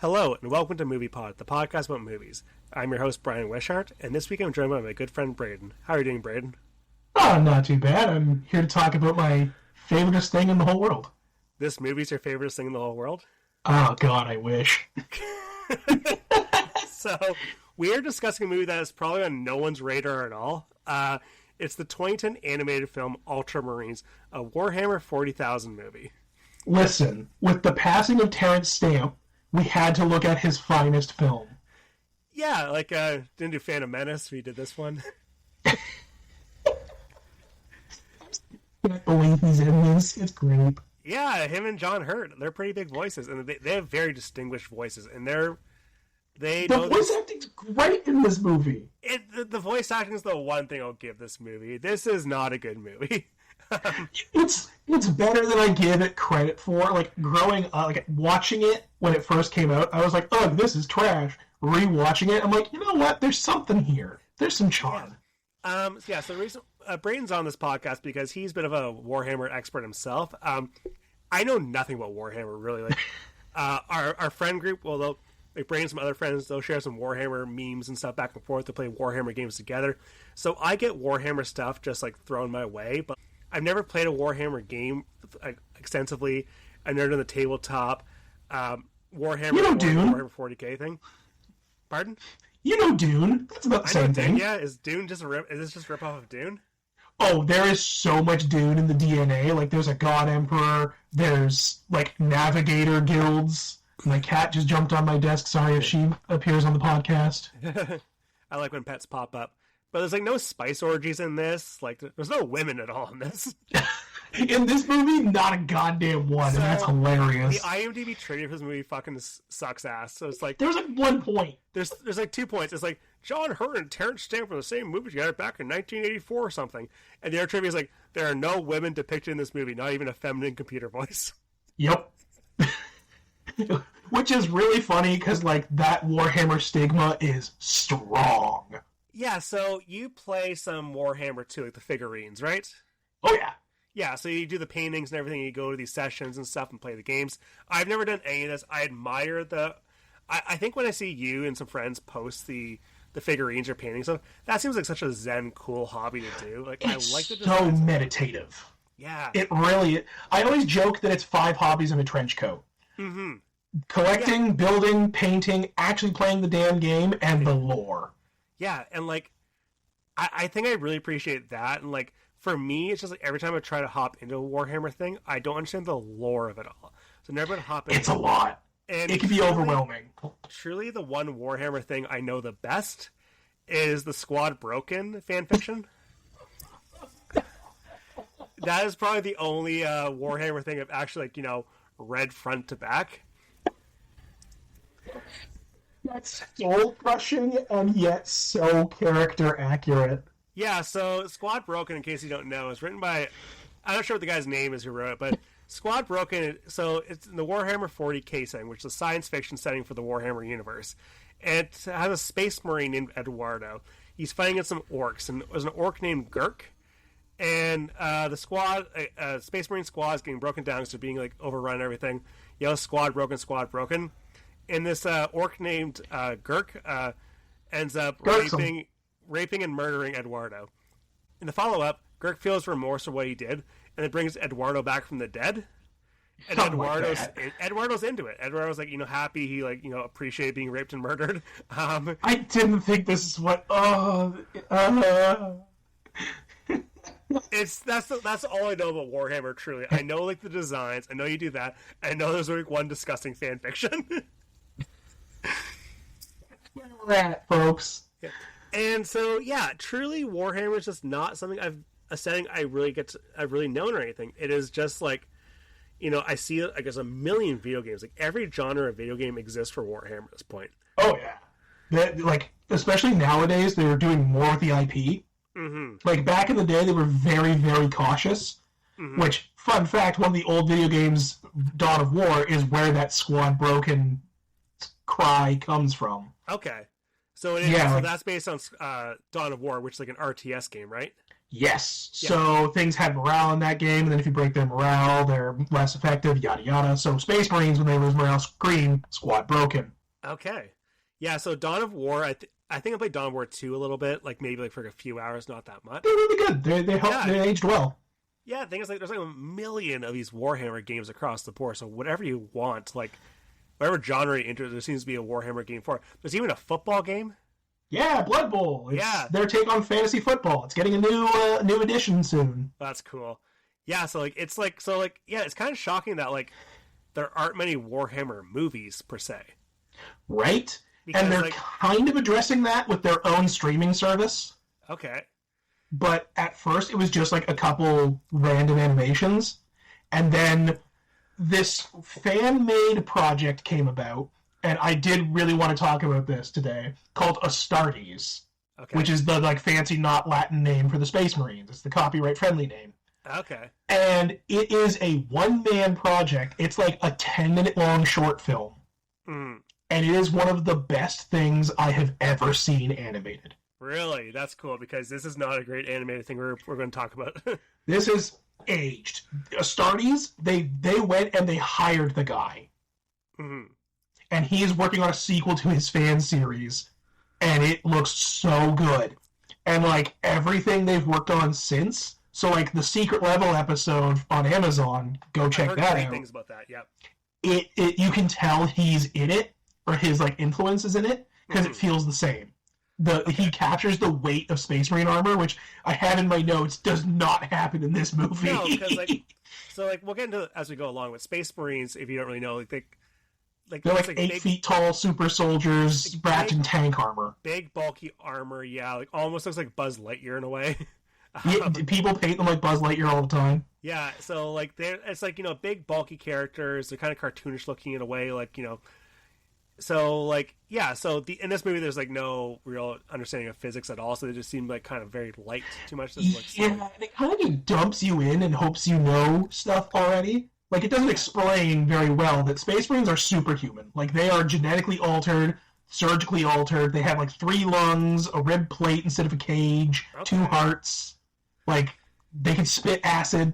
Hello, and welcome to MoviePod, the podcast about movies. I'm your host, Brian Wishart, and this week I'm joined by my good friend, Braden. How are you doing, Braden? Oh, not too bad. I'm here to talk about my favoriteest thing in the whole world. This movie's your favorite thing in the whole world? Oh, God, I wish. So, we are discussing a movie that is probably on no one's radar at all. It's the 2010 animated film Ultramarines, a Warhammer 40,000 movie. Listen, with the passing of Terrence Stamp, we had to look at his finest film. Yeah, didn't do Phantom Menace, we did this one. I can't believe he's in this. It's great. Yeah, him and John Hurt, they're pretty big voices, and they have very distinguished voices, and the voice acting's great in this movie. The voice acting is the one thing I'll give this movie. This is not a good movie. It's better than I give it credit for. Like, growing up, watching it when it first came out, I was like, oh, this is trash. Rewatching it, I'm like, you know what? There's something here. There's some charm. So the reason Braden's on this podcast because he's a bit of a Warhammer expert himself. I know nothing about Warhammer, really. Our friend group, they'll bring in some other friends, they'll share some Warhammer memes and stuff back and forth to play Warhammer games together. So I get Warhammer stuff just thrown my way, but I've never played a Warhammer game extensively. I've never done the tabletop Warhammer, you know Dune? Warhammer 40k thing. Pardon? You know Dune. That's about the same thing. Yeah, is Dune just is this just rip off of Dune? Oh, there is so much Dune in the DNA. Like, there's a God Emperor. There's, Navigator guilds. My cat just jumped on my desk. Sorry if she appears on the podcast. I like when pets pop up. But there's, no spice orgies in this. There's no women at all in this. In this movie, not a goddamn one, and that's hilarious. The IMDb trivia for this movie fucking sucks ass. So it's There's, 1 point. There's 2 points. It's John Hurt and Terrence Stamp from the same movie together back in 1984 or something. And the other trivia is, there are no women depicted in this movie, not even a feminine computer voice. Yep. Which is really funny, because, that Warhammer stigma is strong. Yeah, so you play some Warhammer too, the figurines, right? Oh, yeah. Yeah, so you do the paintings and everything, you go to these sessions and stuff and play the games. I've never done any of this. I admire I think when I see you and some friends post the figurines or paintings stuff, that seems like such a zen, cool hobby to do. It's I like the so meditative. Yeah. It really... I always joke that it's 5 hobbies in a trench coat. Mm-hmm. Collecting, building, painting, actually playing the damn game, and the lore. Yeah, and I think I really appreciate that, and for me, it's just every time I try to hop into a Warhammer thing, I don't understand the lore of it all. So never to hop in. It's a lot. And it can be overwhelming. Truly, the one Warhammer thing I know the best is the Squad Broken fanfiction. That is probably the only Warhammer thing I've actually read front to back. That's soul crushing and yet so character accurate. Yeah, so Squad Broken, in case you don't know, is written by... I'm not sure what the guy's name is who wrote it, but Squad Broken, so it's in the Warhammer 40k setting, which is a science fiction setting for the Warhammer universe. And it has a space marine named Eduardo. He's fighting against some orcs, and there's an orc named Gurk. And the squad, Space Marine squad is getting broken down because they're being overrun and everything. Squad Broken, Squad Broken. And this orc named Gurk ends up raping and murdering Eduardo. In the follow-up, Gurk feels remorse for what he did, and it brings Eduardo back from the dead. And Eduardo's into it. Eduardo's happy. He appreciated being raped and murdered. I didn't think this is what. That's all I know about Warhammer. Truly, I know the designs. I know you do that. I know there's one disgusting fan fiction. That, folks. Yeah. And so, yeah, truly, Warhammer is just not something a setting I've really known or anything. It is just I see there's a million video games. Every genre of video game exists for Warhammer at this point. Oh yeah, especially nowadays, they're doing more with the IP. Mm-hmm. Back in the day, they were very, very cautious. Mm-hmm. Which, fun fact, one of the old video games, Dawn of War, is where that Squad Broken cry comes from. Okay. So it is, so that's based on Dawn of War, which is an RTS game, right? Yes. Yeah. So things had morale in that game, and then if you break their morale, they're less effective, yada yada. So Space Marines, when they lose morale, scream, squad broken. Okay. Yeah, so Dawn of War, I think I played Dawn of War 2 a little bit, like maybe like for a few hours, not that much. They're really good. They help. Yeah. They aged well. Yeah, the thing is, like, there's like a million of these Warhammer games across the board, so whatever you want, like, whatever genre you're into, there seems to be a Warhammer game for it. There's even a football game. Yeah, Blood Bowl. It's Yeah. their take on fantasy football. It's getting a new edition soon. That's cool. Yeah, so like it's kind of shocking that like there aren't many Warhammer movies per se. Right? Because, and they're like, kind of addressing that with their own streaming service. Okay. But at first it was just like a couple random animations. And then this fan-made project came about, and I did really want to talk about this today, called Astartes, Okay. which is the like fancy not Latin name for the Space Marines. It's the copyright-friendly name. Okay. And it is a one-man project. It's like a 10-minute long short film. Mm. And it is one of the best things I have ever seen animated. Really? That's cool, because this is not a great animated thing we're going to talk about. This is aged. Astartes, they went and they hired the guy. Mm-hmm. And he is working on a sequel to his fan series. And it looks so good. And like everything they've worked on since. So like the Secret Level episode on Amazon, go check I've heard that great out. things about that, yep. It you can tell he's in it, or his like influence is in it, because it feels the same. He captures the weight of Space Marine armor, which I have in my notes does not happen in this movie. No, because like, so like we'll get into it as we go along with Space Marines. If you don't really know, like they're it's like 8 big, feet tall super soldiers wrapped in tank armor. big bulky armor. Yeah, like almost looks like Buzz Lightyear in a way. Yeah, people paint them like Buzz Lightyear all the time. Yeah, so like it's like, you know, big bulky characters. They're kind of cartoonish looking in a way, like, you know. So like, yeah, so in this movie there's like no real understanding of physics at all, so they just seem like kind of very light. Too much. Yeah, and it kind of just dumps you in and hopes you know stuff already. Like, it doesn't explain very well that Space Marines are superhuman. Like, they are genetically altered, surgically altered. They have like 3 lungs, a rib plate instead of a cage, 2 hearts. Like, they can spit acid.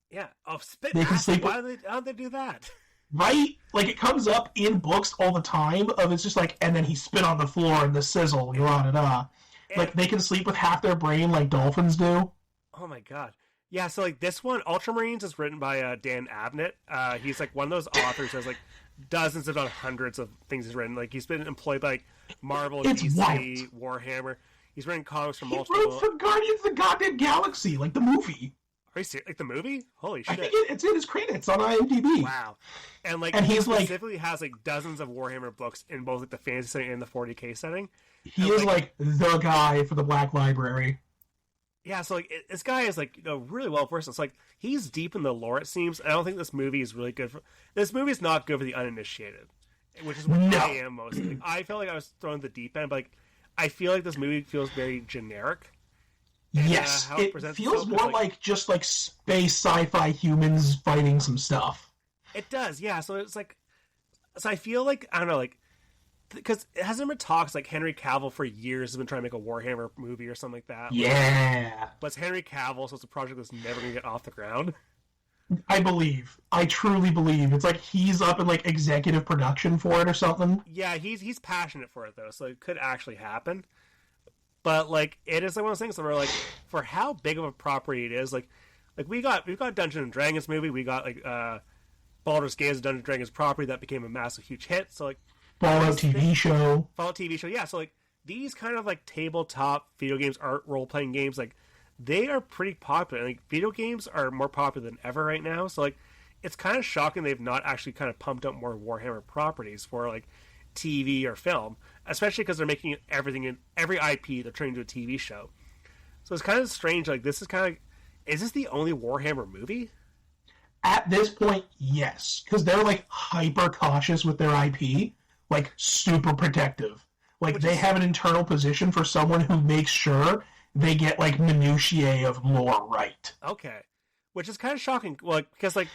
Yeah. Oh, spit They can acid. sleep How'd they do that? Right? Like, it comes up in books all the time of it's just like, and then he spit on the floor and the sizzle, da-da-da. Like, they can sleep with half their brain like dolphins do. Oh my god. Yeah, so like this one, Ultramarines, is written by Dan Abnett. He's like one of those authors who has like dozens, if not hundreds, of things he's written. Like, he's been employed by like Marvel, It's DC, wild. Warhammer. He's written comics for He multiple. wrote for Guardians of the Goddamn Galaxy, like the movie. Are you serious? Like the movie? Holy I shit! think it's in his credits on IMDb. Wow. And like, And he he's, like- specifically has like dozens of Warhammer books in both like the fantasy setting and the 40k setting. He is like the guy for the Black Library. Yeah, so like this guy is like, you know, really well versed. It's like he's deep in the lore. It seems. I don't think this movie is really good for. This movie is not good for the uninitiated, which is what No. I am mostly. Like, I felt like I was thrown the deep end, but like I feel like this movie feels very generic. And, Yes, how it presents feels itself is, more like just like space sci-fi humans fighting some stuff. It does, yeah. So it's like, so I feel like, I don't know, like, because it hasn't been talks like Henry Cavill for years has been trying to make a Warhammer movie or something like that. Yeah, But it's Henry Cavill, so it's a project that's never gonna get off the ground. I truly believe it's like he's up in like executive production for it or something. Yeah, he's passionate for it though, so it could actually happen. But like, it is like one of those things where like, for how big of a property it is, like we've got Dungeons and Dragons movie, we got like Baldur's Gate is a Dungeons and Dragons property that became a massive huge hit. So like, Fallout TV show. Fallout TV show, yeah. So like these kind of like tabletop video games, art role playing games, like they are pretty popular. Like video games are more popular than ever right now. So like, it's kind of shocking they've not actually kind of pumped up more Warhammer properties for like TV or film, especially because they're making everything in every IP they're turning into a TV show. So it's kind of strange. Like, this is kind of, is this the only Warhammer movie? At this point, yes, because they're like hyper cautious with their IP, like super protective. Like, they have an internal position for someone who makes sure they get like minutiae of lore right. Okay, which is kind of shocking. Like, because like,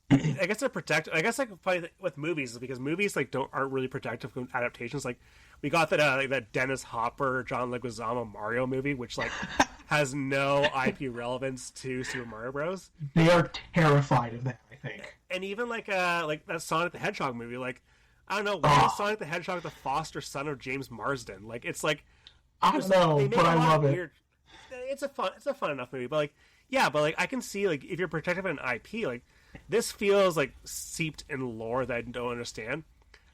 I guess they're protective. I guess like probably with movies, because movies like aren't really protective from adaptations. Like, we got that that Dennis Hopper, John Leguizamo Mario movie, which like has no IP relevance to Super Mario Bros. They are terrified of that, I think. And even like that Sonic the Hedgehog movie, like I don't know, why is Sonic the Hedgehog the foster son of James Marsden? Like it's like I don't know, but I love it. It's a fun enough movie, but like yeah, but like I can see like if you're protective of an IP, like this feels like seeped in lore that I don't understand.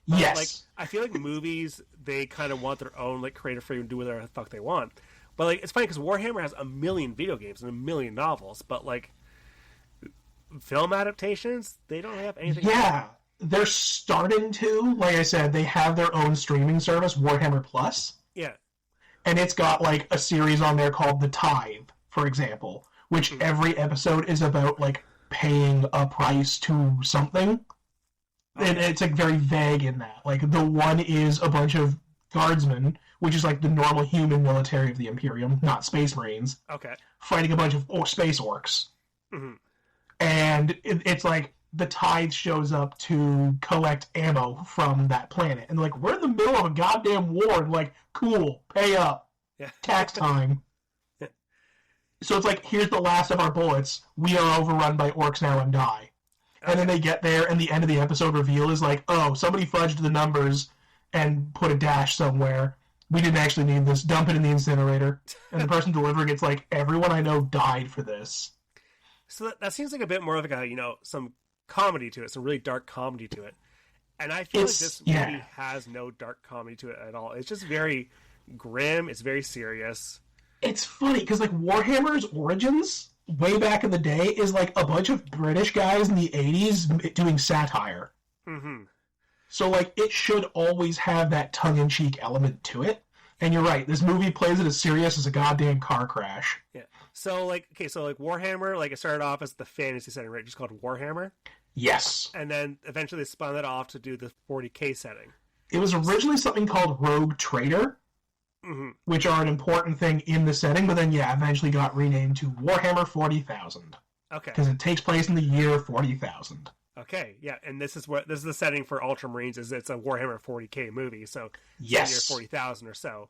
Yes. Like I feel like movies, they kind of want their own like creative freedom to do whatever the fuck they want. But like it's funny because Warhammer has a million video games and a million novels, but like film adaptations, they don't have anything. Yeah, they're starting to. Like I said, they have their own streaming service, Warhammer Plus. Yeah. And it's got like a series on there called The Tithe, for example, which every episode is about like paying a price to something. Okay. And it's like very vague in that. Like the one is a bunch of guardsmen, which is like the normal human military of the Imperium, not Space Marines. Okay. Fighting a bunch of space orcs. Mm-hmm. And it's like the Tithe shows up to collect ammo from that planet. And like, we're in the middle of a goddamn war. And like, cool, pay up. Yeah. Tax time. Yeah. So it's like, here's the last of our bullets. We are overrun by orcs now and die. Okay. And then they get there, and the end of the episode reveal is like, oh, somebody fudged the numbers and put a dash somewhere. We didn't actually need this. Dump it in the incinerator. And the person delivering it's like, everyone I know died for this. So that seems like a bit more of like a, some comedy to it, some really dark comedy to it. And I feel like this movie has no dark comedy to it at all. It's just very grim. It's very serious. It's funny because like Warhammer's origins way back in the day is like a bunch of British guys in the 80s doing satire. Mm-hmm. So like it should always have that tongue-in-cheek element to it. And you're right, this movie plays it as serious as a goddamn car crash. Yeah. So like Warhammer, like it started off as the fantasy setting, right? Just called Warhammer. Yes. And then eventually they spun that off to do the 40K setting. It was originally something called Rogue Trader, which are an important thing in the setting, but then eventually got renamed to Warhammer 40,000. Okay. Because it takes place in the year 40,000. Okay, yeah, and this is the setting for Ultramarines. It's a Warhammer 40K movie, so yes, year 40,000 or so.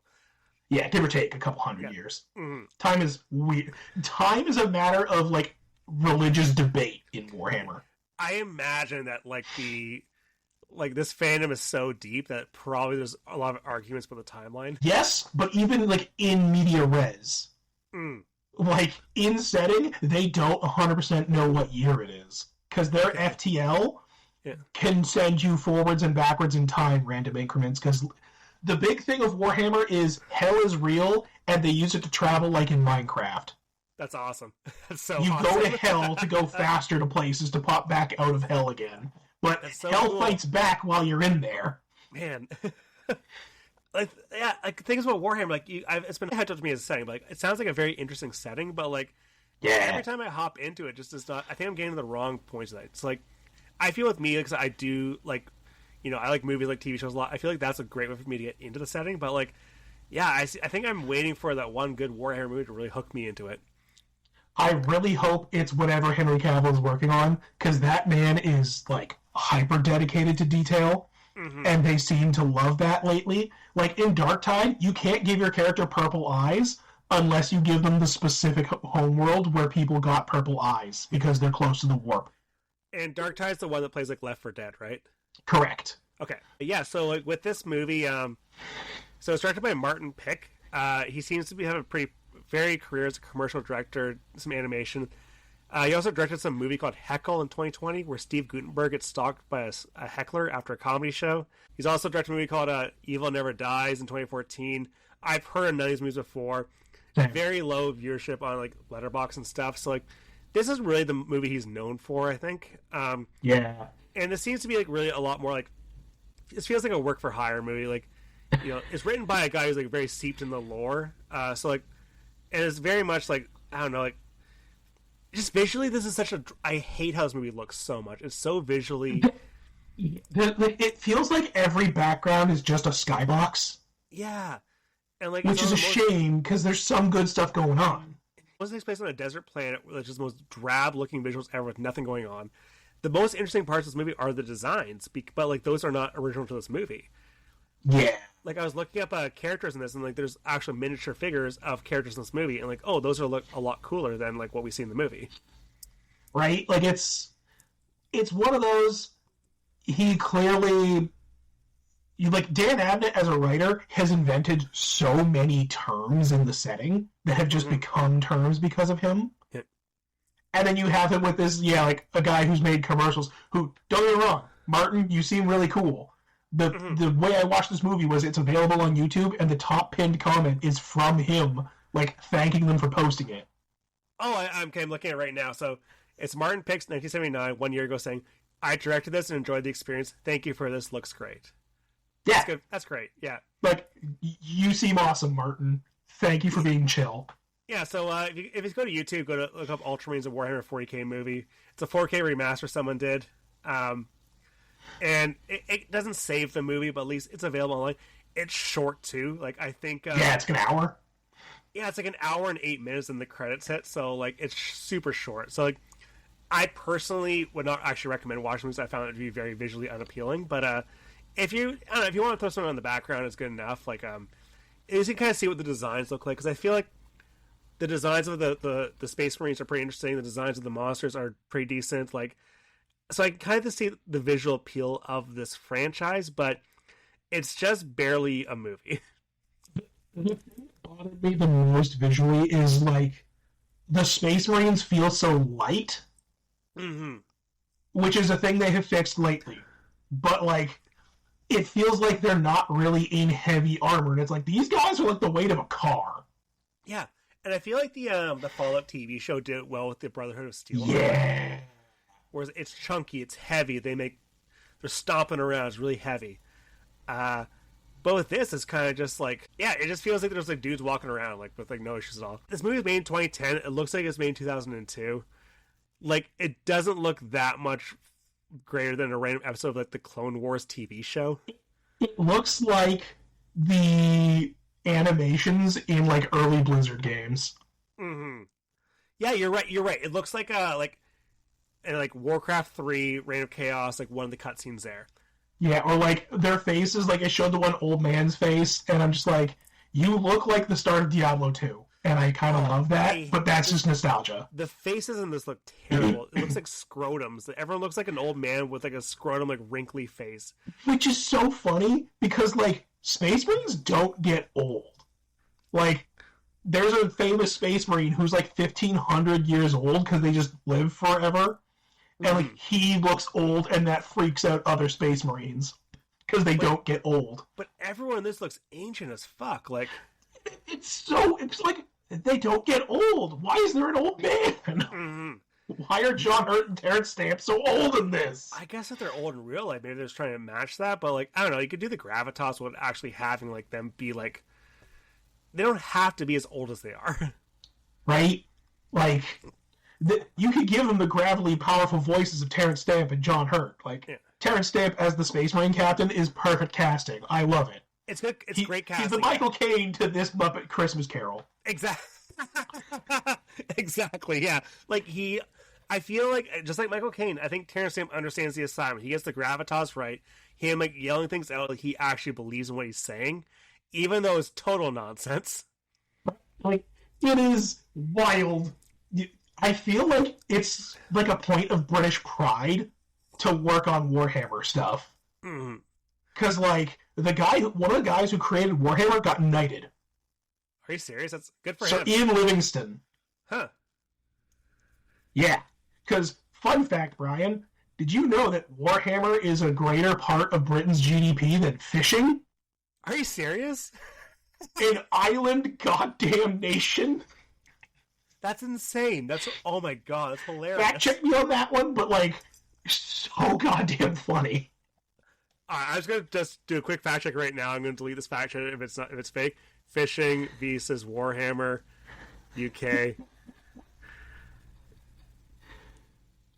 Yeah, give or take a couple hundred years. Mm-hmm. Time is weird. Time is a matter of like religious debate in Warhammer. I imagine that this fandom is so deep that probably there's a lot of arguments about the timeline. Yes, but even like in media res, like in setting, they don't 100% know what year it is. Because their FTL can send you forwards and backwards in time, random increments. Because the big thing of Warhammer is hell is real, and they use it to travel like in Minecraft. That's awesome. That's so you awesome. Go to hell to go faster to places to pop back out of hell again. But so hell cool. Fights back while you're in there. Man. Things about Warhammer, it's been head to me as a setting, but like, it sounds like a very interesting setting, but like, every time I hop into it, just does not. I think I'm getting to the wrong points of that. It's like I feel with me because I do like, I like movies, like TV shows a lot. I feel like that's a great way for me to get into the setting. But like, I think I'm waiting for that one good Warhammer movie to really hook me into it. I really hope it's whatever Henry Cavill is working on, because that man is like hyper dedicated to detail, and they seem to love that lately. Like in Darktide, you can't give your character purple eyes unless you give them the specific homeworld where people got purple eyes because they're close to the warp. And Darktide's the one that plays like Left 4 Dead, right? Correct. Okay. Yeah, so like with this movie, so it's directed by Martin Pick. He seems to have a pretty varied career as a commercial director, some animation. He also directed some movie called Heckle in 2020, where Steve Guttenberg gets stalked by a heckler after a comedy show. He's also directed a movie called Evil Never Dies in 2014. I've heard of none of these movies before. Very low viewership on like Letterboxd and stuff. So like, this is really the movie he's known for, I think. And this seems to be like really a lot more like, this feels like a work for hire movie. Like, it's written by a guy who's like very steeped in the lore. So like, and it's very much like, I don't know, like, just visually, this is I hate how this movie looks so much. It's so visually. It feels like every background is just a skybox. Yeah. And like, which is a shame because there's some good stuff going on. It takes place on a desert planet, which is the most drab-looking visuals ever with nothing going on. The most interesting parts of this movie are the designs, but like those are not original to this movie. Yeah. like I was looking up characters in this, and like there's actual miniature figures of characters in this movie, and like, oh, those are a lot cooler than like what we see in the movie. Right? Like it's one of those. He clearly, like Dan Abnett as a writer has invented so many terms in the setting that have just become terms because of him. Yeah. And then you have him with this, like a guy who's made commercials. Who, don't get me wrong, Martin, you seem really cool. The way I watched this movie was it's available on YouTube, and the top pinned comment is from him, like thanking them for posting it. Oh, I'm looking at it right now. So it's Martin Pix, 1979, 1 year ago, saying, "I directed this and enjoyed the experience. Thank you for this. Looks great." Yeah, that's good. That's great. Yeah, like you seem awesome, Martin. Thank you for being chill. Yeah. So if you go to YouTube, look up Ultramarines, a Warhammer 40K movie. It's a 4K remaster someone did. And it doesn't save the movie, but at least it's available online. It's short too. Like I think it's like an hour. Yeah, it's like an hour and 8 minutes in the credits hit, so like it's super short. So like I personally would not actually recommend watching this. I found it to be very visually unappealing. But if you want to throw something on the background, it's good enough. Like you can kind of see what the designs look like, because I feel like the designs of the Space Marines are pretty interesting. The designs of the monsters are pretty decent. Like. So I can kind of see the visual appeal of this franchise, but it's just barely a movie. The thing that bothered me the most visually is, like, the Space Marines feel so light, which is a thing they have fixed lately. But, like, it feels like they're not really in heavy armor, and it's like, these guys are like the weight of a car. Yeah, and I feel like the Fallout TV show did it well with the Brotherhood of Steel. Yeah. Whereas it's chunky, it's heavy. They're stomping around. It's really heavy. But with this, it's kind of just like, it just feels like there's like dudes walking around like with like no issues at all. This movie was made in 2010. It looks like it's made in 2002. Like it doesn't look that much greater than a random episode of like the Clone Wars TV show. It looks like the animations in like early Blizzard games. Yeah, you're right. It looks like and like Warcraft 3, Reign of Chaos, like one of the cutscenes there. Yeah, or like their faces, like it showed the one old man's face, and I'm just like, you look like the start of Diablo 2. And I kind of love that, but that's just nostalgia. The faces in this look terrible. It looks like scrotums. Everyone looks like an old man with like a scrotum, like wrinkly face. Which is so funny, because like, Space Marines don't get old. Like, there's a famous Space Marine who's like 1,500 years old because they just live forever. And like he looks old, and that freaks out other Space Marines because they don't get old. But everyone in this looks ancient as fuck. Like it's like they don't get old. Why is there an old man? Why are John Hurt and Terrence Stamp so old in this? I guess if they're old in real life, maybe they're just trying to match that. But like I don't know, you could do the gravitas without actually having like them be like they don't have to be as old as they are, right? Like. You could give them the gravelly, powerful voices of Terrence Stamp and John Hurt. Like Terrence Stamp as the Space Marine captain is perfect casting. I love it. It's good. It's great casting. He's the Michael Caine to this Muppet Christmas Carol. Exactly. Exactly. Yeah. Like I feel like just like Michael Caine, I think Terrence Stamp understands the assignment. He gets the gravitas right. Him like yelling things out like he actually believes in what he's saying, even though it's total nonsense. Like it is wild. I feel like it's like a point of British pride to work on Warhammer stuff. Because, like, one of the guys who created Warhammer got knighted. Are you serious? That's good for him. So Ian Livingstone. Huh. Yeah. Because, fun fact, Brian, did you know that Warhammer is a greater part of Britain's GDP than fishing? Are you serious? An island goddamn nation? That's insane. Oh my god, that's hilarious. Fact check me on that one, but like, so goddamn funny. I was gonna just do a quick fact check right now. I'm gonna delete this fact check if it's fake. Fishing versus Warhammer, UK.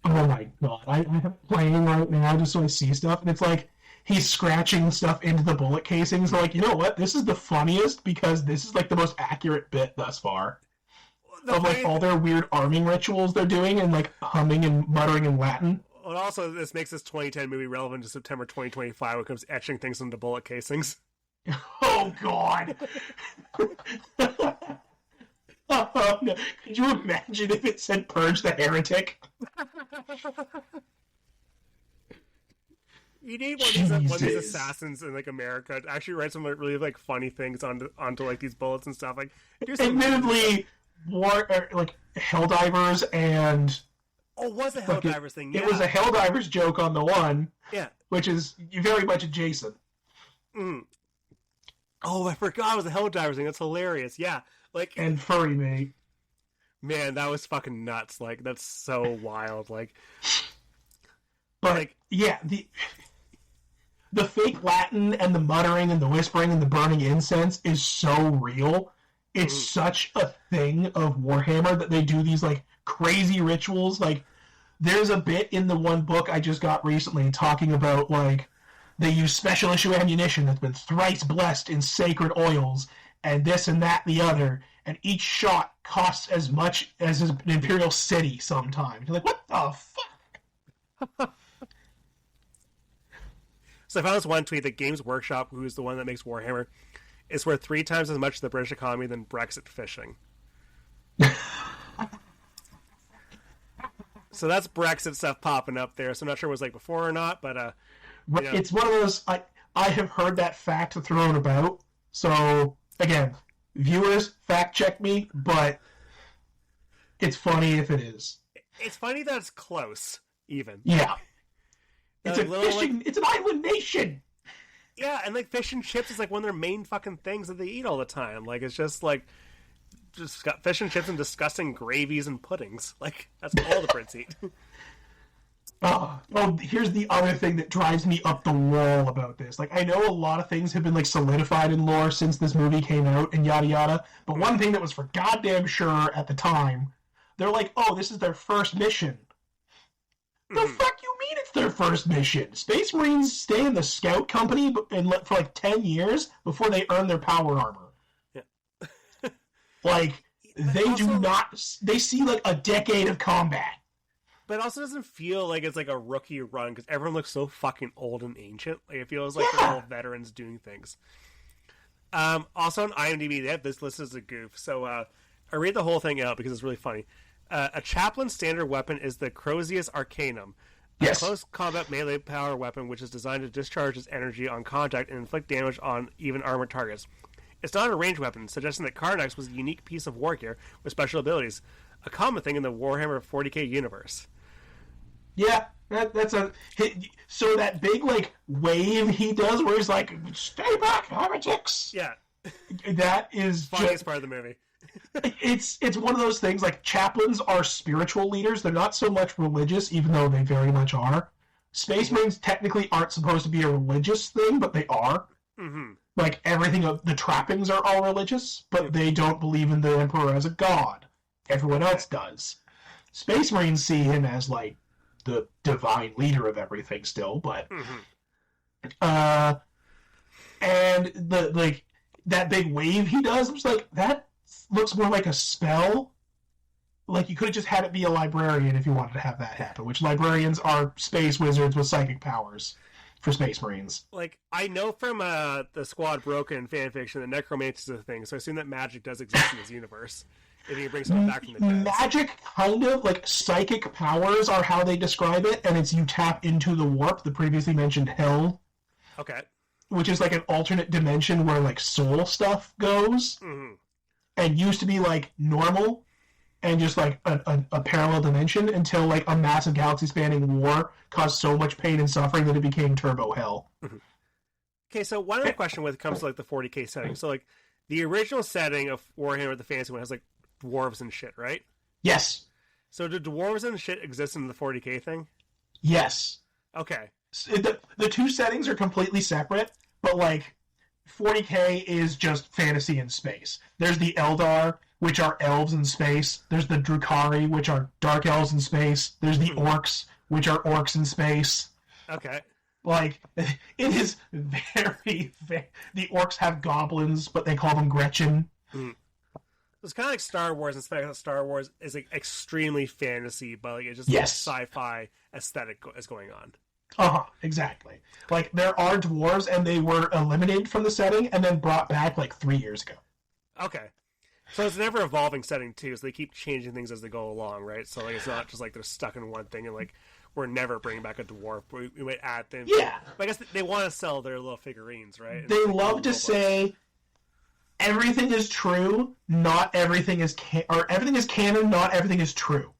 Oh my god, I have it playing right now just so I see stuff, and it's like he's scratching stuff into the bullet casings. So like, you know what? This is the funniest because this is like the most accurate bit thus far. Of like all their weird arming rituals they're doing and like humming and muttering in Latin. Well, also this makes this 2010 movie relevant to September 2025 when it comes to etching things into bullet casings. Oh, God. Oh, no. Could you imagine if it said Purge the Heretic? You need one of these assassins in like America to actually write some like, really like funny things onto like these bullets and stuff. Like, admittedly, Helldivers and was a Helldivers thing? Yeah. It was a Helldivers joke on the one. Yeah, which is very much adjacent. Mm. Oh, I forgot it was a Helldivers thing. That's hilarious. Yeah, like and furry mate. Man, that was fucking nuts. Like that's so wild. Like, but like, yeah, the fake Latin and the muttering and the whispering and the burning incense is so real. It's such a thing of Warhammer that they do these like crazy rituals. Like there's a bit in the one book I just got recently talking about like they use special issue ammunition that's been thrice blessed in sacred oils and this and that and the other, and each shot costs as much as an imperial city sometimes. You're like, what the fuck? So I found this one tweet that Games Workshop, who is the one that makes Warhammer, is worth 3 times as much to the British economy than Brexit fishing. So that's Brexit stuff popping up there. So I'm not sure it was like before or not, but it's one of those. I have heard that fact thrown about. So again, viewers, fact check me, but it's funny if it is. It's funny that it's close, even. Yeah. It's like, it's an island nation. Yeah, and like fish and chips is like one of their main fucking things that they eat all the time. Like it's just got fish and chips and disgusting gravies and puddings. Like that's all the Brits eat. Here's the other thing that drives me up the wall about this. Like I know a lot of things have been like solidified in lore since this movie came out and yada yada, but one thing that was for goddamn sure at the time, they're like, oh, this is their first mission. The fuck you mean it's their first mission? Space Marines stay in the scout company for like 10 years before they earn their power armor. Yeah. Like, they see like a decade of combat. But it also doesn't feel like it's like a rookie run because everyone looks so fucking old and ancient. Like it feels like they're all veterans doing things. Also on IMDb, they have this list as a goof. So I read the whole thing out because it's really funny. A chaplain's standard weapon is the Crozius Arcanum, a close combat melee power weapon which is designed to discharge its energy on contact and inflict damage on even armored targets. It's not a ranged weapon, suggesting that Karnax was a unique piece of war gear with special abilities, a common thing in the Warhammer 40k universe. Yeah, that's so that big like wave he does where he's like, "Stay back, heretics." Yeah, that is funniest part of the movie. It's one of those things like chaplains are spiritual leaders. They're not so much religious, even though they very much are. Space Marines technically aren't supposed to be a religious thing, but they are. Mm-hmm. Like everything of the trappings are all religious, but they don't believe in the Emperor as a god. Everyone else does. Space Marines see him as like the divine leader of everything still, but and the like that big wave he does, I'm just like, that looks more like a spell. Like you could have just had it be a librarian if you wanted to have that happen, which librarians are space wizards with psychic powers for Space Marines. Like I know from the Squad Broken fanfiction that necromancy is a thing, so I assume that magic does exist in this universe. If you bring someone back from the dead. Magic, kind of, like psychic powers are how they describe it, and it's you tap into the warp, the previously mentioned hell. Okay. Which is like an alternate dimension where like soul stuff goes, and used to be like normal, and just like a parallel dimension until like a massive galaxy-spanning war caused so much pain and suffering that it became turbo hell. Okay, so one other question when it comes to like the 40k setting. So like the original setting of Warhammer, the fantasy one, has like dwarves and shit, right? Yes. So do dwarves and shit exist in the 40k thing? Yes. Okay. The two settings are completely separate, but like 40k is just fantasy in space. There's the Eldar, which are elves in space. There's the Drukhari, which are dark elves in space. There's the orcs, which are orcs in space. Okay. Like, it is very... The orcs have goblins, but they call them Gretchen. It's kind of like Star Wars, in fact, Star Wars is like extremely fantasy, but like it's just yes. like sci-fi aesthetic is going on. Exactly. Like, there are dwarves, and they were eliminated from the setting and then brought back, like, 3 years ago. Okay. So it's an ever-evolving setting, too, so they keep changing things as they go along, right? So, like, it's not just, like, they're stuck in one thing and, like, we're never bringing back a dwarf. We might add them. Yeah. But I guess they want to sell their little figurines, right? They love to say everything is true, not everything is or everything is canon, not everything is true.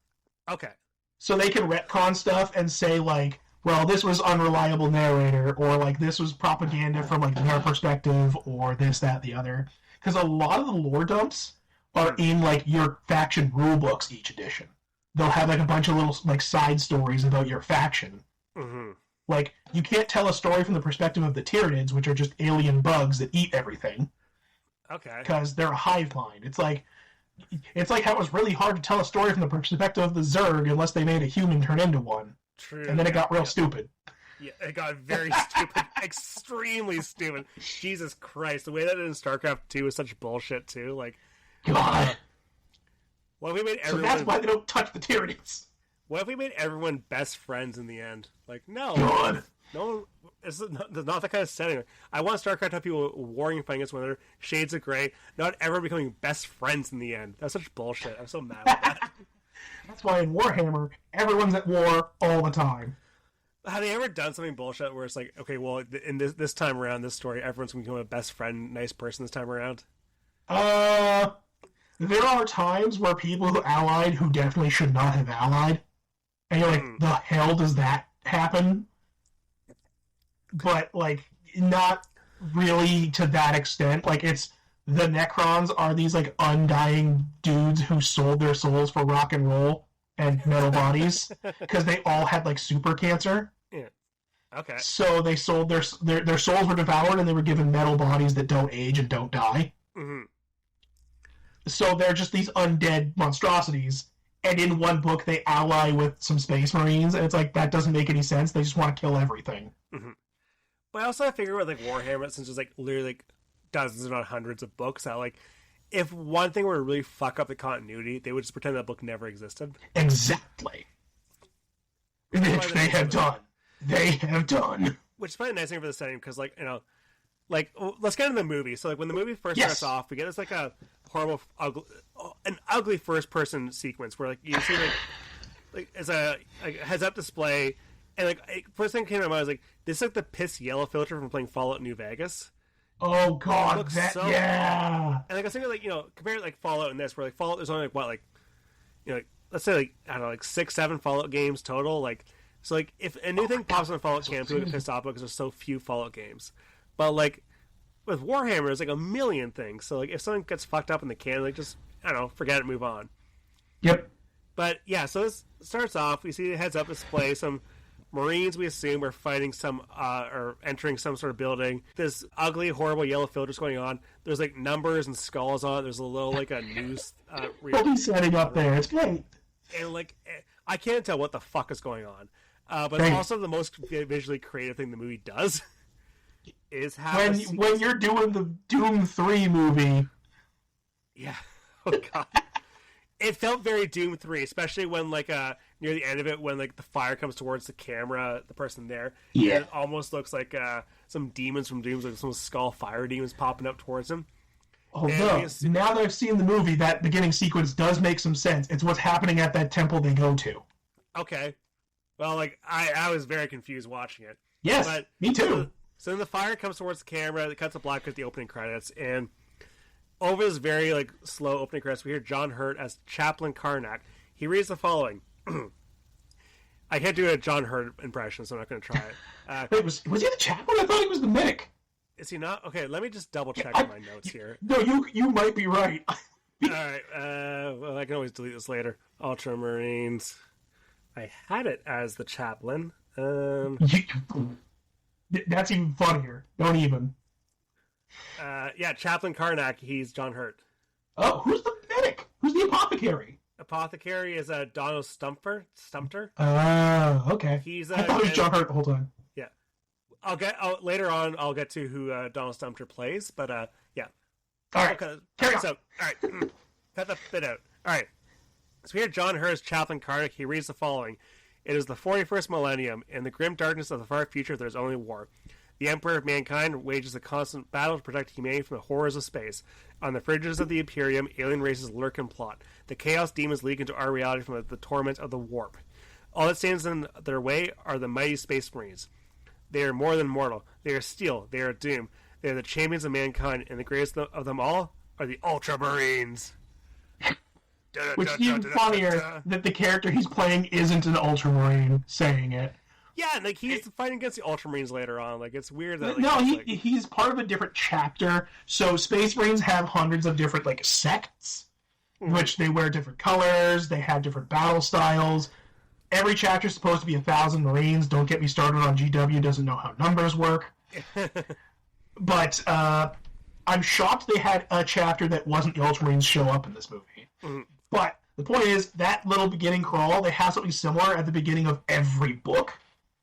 Okay. So they can retcon stuff and say, like, well, this was unreliable narrator, or, like, this was propaganda from, like, their perspective, or this, that, the other. Because a lot of the lore dumps are in, like, your faction rulebooks each edition. They'll have, like, a bunch of little, like, side stories about your faction. Mm-hmm. Like, you can't tell a story from the perspective of the Tyranids, which are just alien bugs that eat everything. Okay. Because they're a hive mind. It's like how it was really hard to tell a story from the perspective of the Zerg unless they made a human turn into one. True. And then it got real stupid. Yeah, it got very stupid. Extremely stupid. Jesus Christ. The way that in StarCraft 2 is such bullshit, too. Like, God. What if we made everyone... So that's why they don't touch the Tyranids. What if we made everyone best friends in the end? Like, no. God. No, it's not the kind of setting. I want StarCraft to have people warring and fighting against one another, shades of gray, not ever becoming best friends in the end. That's such bullshit. I'm so mad at that. That's why in Warhammer, everyone's at war all the time. Have they ever done something bullshit where it's like, okay, well, in this time around, this story, everyone's going to become a best friend, nice person this time around? There are times where people who allied who definitely should not have allied. And you're like, the hell does that happen? But, like, not really to that extent. Like, it's... The Necrons are these, like, undying dudes who sold their souls for rock and roll and metal bodies because they all had, like, super cancer. Yeah. Okay. So they sold their souls were devoured and they were given metal bodies that don't age and don't die. Mm-hmm. So they're just these undead monstrosities. And in one book, they ally with some Space Marines, and it's like, that doesn't make any sense. They just want to kill everything. Mm-hmm. But I also figure with, like, Warhammer, since there's, like, literally, like, dozens, if not hundreds of books, that, like, if one thing were to really fuck up the continuity, they would just pretend that book never existed. Exactly. Which they have done. They have done. Which is probably a nice thing for the setting, because, like, you know, like, let's get into the movie. So, like, when the movie first starts off, we get this, like, a horrible, ugly first-person sequence where, like, you see, like it's a heads-up display, and, like, first thing that came to my mind was, like, this is, like, the piss yellow filter from playing Fallout New Vegas. Oh, God, yeah! And, like, I was thinking, like, you know, compare, like, Fallout and this, where, like, Fallout, there's only, like, what, like, you know, like, let's say, like, I don't know, like, 6, 7 Fallout games total, like, so, like, if a new thing pops on the Fallout camp, people get pissed off because there's so few Fallout games. But, like, with Warhammer, there's, like, a million things. So, like, if something gets fucked up in the can, like, just, I don't know, forget it, move on. Yep. But, yeah, so this starts off, we see the heads-up display, some Marines, we assume, are fighting some, or entering some sort of building. This ugly, horrible yellow filter's going on. There's, like, numbers and skulls on it. There's a little, like, a news... What he's setting up there, it's great. And, like, I can't tell what the fuck is going on. But it's also the most visually creative thing the movie does. Is how when you're doing the Doom 3 movie. Yeah. Oh, God. It felt very Doom 3, especially when, like, near the end of it, when, like, the fire comes towards the camera, the person there. Yeah. And it almost looks like some demons from Doom, like some skull fire demons popping up towards him. Although, now that I've seen the movie, that beginning sequence does make some sense. It's what's happening at that temple they go to. Okay. Well, like, I was very confused watching it. Yes, but, me too. So then the fire comes towards the camera, it cuts to black at the opening credits, and over this very, like, slow opening credits, we hear John Hurt as Chaplain Karnak. He reads the following. I can't do a John Hurt impression, so I'm not going to try it. Wait, was he the chaplain? I thought he was the medic. Is he not? Okay, let me just double check my notes here. No, you might be right. Alright, well, I can always delete this later. Ultramarines. I had it as the chaplain. That's even funnier. Don't even. Yeah, Chaplain Karnak, he's John Hurt. Oh, who's the medic? Who's the apothecary? Apothecary is Donald Stumpter. Okay. He's I thought it was John Hurt the whole time. Yeah. Later on, I'll get to who Donald Stumpter plays, but yeah. Alright, carry on. So, alright, cut that bit out. Alright. So we hear John Hurt as Chaplain Karnak. He reads the following. It is the 41st millennium. In the grim darkness of the far future, there is only war. The Emperor of Mankind wages a constant battle to protect humanity from the horrors of space. On the fringes of the Imperium, alien races lurk and plot. The chaos demons leak into our reality from the torment of the warp. All that stands in their way are the mighty Space Marines. They are more than mortal. They are steel. They are doom. They are the champions of mankind, and the greatest of them all are the Ultramarines. Which is even funnier that the character he's playing isn't an Ultramarine saying it. Yeah, and like he's fighting against the Ultramarines later on. Like it's weird that he's part of a different chapter. So Space Marines have hundreds of different like sects, which they wear different colors. They have different battle styles. Every chapter is supposed to be 1,000 Marines. Don't get me started on GW. Doesn't know how numbers work. But I'm shocked they had a chapter that wasn't the Ultramarines show up in this movie. Mm-hmm. But the point is, that little beginning crawl, they have something similar at the beginning of every book.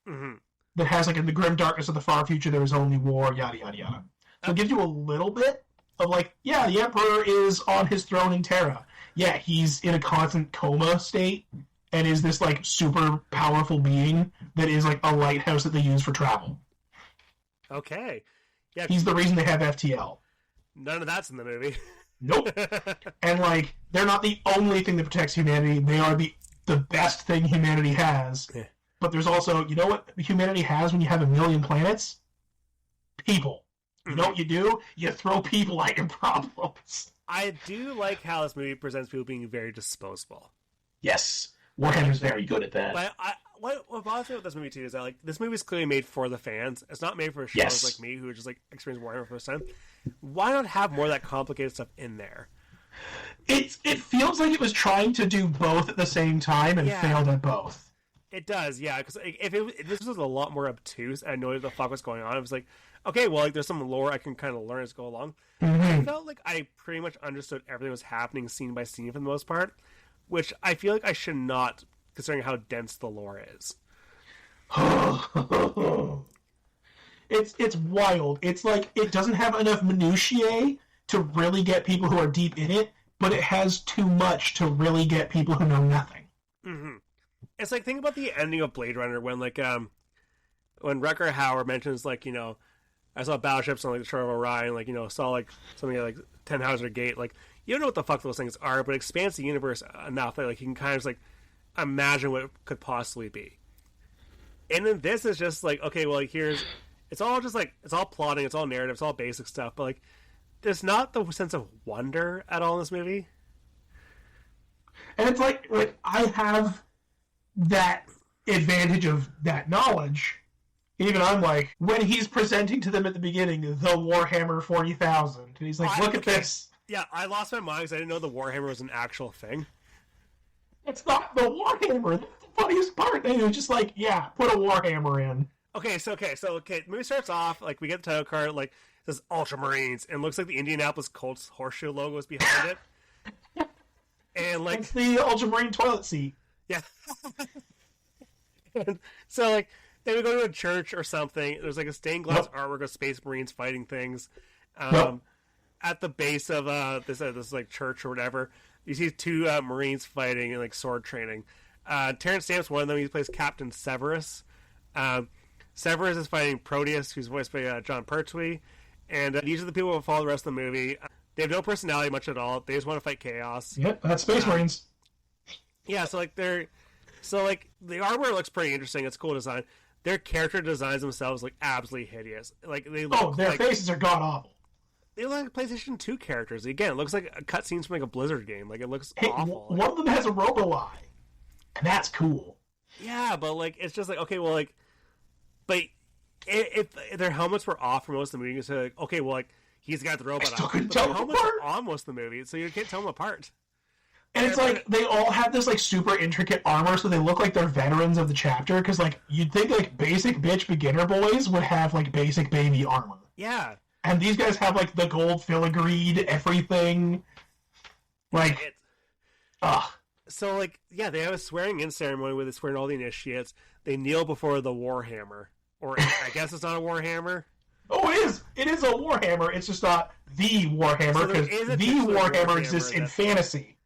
Mm-hmm. That has, like, in the grim darkness of the far future, there is only war, yada, yada, yada. So it gives you a little bit of, like, yeah, the Emperor is on his throne in Terra. Yeah, he's in a constant coma state and is this, like, super powerful being that is, like, a lighthouse that they use for travel. Okay. Yeah. He's the reason they have FTL. None of that's in the movie. Nope. And, like, they're not the only thing that protects humanity. They are the best thing humanity has. Yeah. But there's also, you know what humanity has when you have 1 million planets? People. You know what you do? You throw people at your problems. I do like how this movie presents people being very disposable. Yes. Warhammer's very good at that. But what bothers me with this movie, too, is that like this movie is clearly made for the fans. It's not made for shows like me who just like experience Warhammer for the first time. Why not have more of that complicated stuff in there? It feels like it was trying to do both at the same time and failed at both. It does, yeah. Because if this was a lot more obtuse and I knew what the fuck was going on, it was like, okay, well, like there's some lore I can kind of learn as go along. Mm-hmm. I felt like I pretty much understood everything that was happening scene by scene for the most part, which I feel like I should not, considering how dense the lore is. It's wild. It's like it doesn't have enough minutiae to really get people who are deep in it, but it has too much to really get people who know nothing. Mm-hmm. It's like, think about the ending of Blade Runner when, like, when Rutger Hauer mentions, like, you know, I saw battleships on, like, the shore of Orion, like, you know, saw, like, something like Tannhauser Gate, like, you don't know what the fuck those things are, but it expands the universe enough that, like, you can kind of just, like, imagine what it could possibly be. And then this is just, like, okay, well, like, it's all just, like, it's all plotting, it's all narrative, it's all basic stuff, but, like, there's not the sense of wonder at all in this movie. And it's like I have that advantage of that knowledge. Even I'm like, when he's presenting to them at the beginning, the Warhammer 40,000, and he's like, look at this. Yeah, I lost my mind because I didn't know the Warhammer was an actual thing. It's not the Warhammer. That's the funniest part. And he was just like, yeah, put a Warhammer in. Okay, the movie starts off, like, we get the title card, like, it says Ultramarines, and it looks like the Indianapolis Colts horseshoe logo is behind it. And, like... It's the Ultramarine toilet seat. Yeah. So, like, then we go to a church or something. There's, like, a stained glass artwork of Space Marines fighting things. At the base of this like, church or whatever, you see 2 Marines fighting and, like, sword training. Terrence Stamp's one of them. He plays Captain Severus. Severus is fighting Proteus, who's voiced by John Pertwee. And these are the people who follow the rest of the movie. They have no personality much at all. They just want to fight chaos. Yep, that's Space Marines. Yeah, so the armor looks pretty interesting. It's cool design. Their character designs themselves look absolutely hideous. Like they look their faces are god awful. They look like PlayStation 2 characters. Again, it looks like cutscenes from like a Blizzard game. Like it looks awful. One of them has a robo eye, and that's cool. Yeah, but like it's just like okay, well like, but if their helmets were off for most of the movie, so like okay, well like he's got the robot eye, but their helmets are on most of the movie, so you can't tell them apart. And it's like, they all have this, like, super intricate armor, so they look like they're veterans of the chapter, because, like, you'd think, like, basic bitch beginner boys would have, like, basic baby armor. Yeah. And these guys have, like, the gold filigreed everything. Like, So, like, yeah, they have a swearing-in ceremony where they swear in all the initiates. They kneel before the Warhammer. Or, I guess it's not a Warhammer. Oh, it is! It is a Warhammer. It's just not the Warhammer, because the Warhammer exists in fantasy.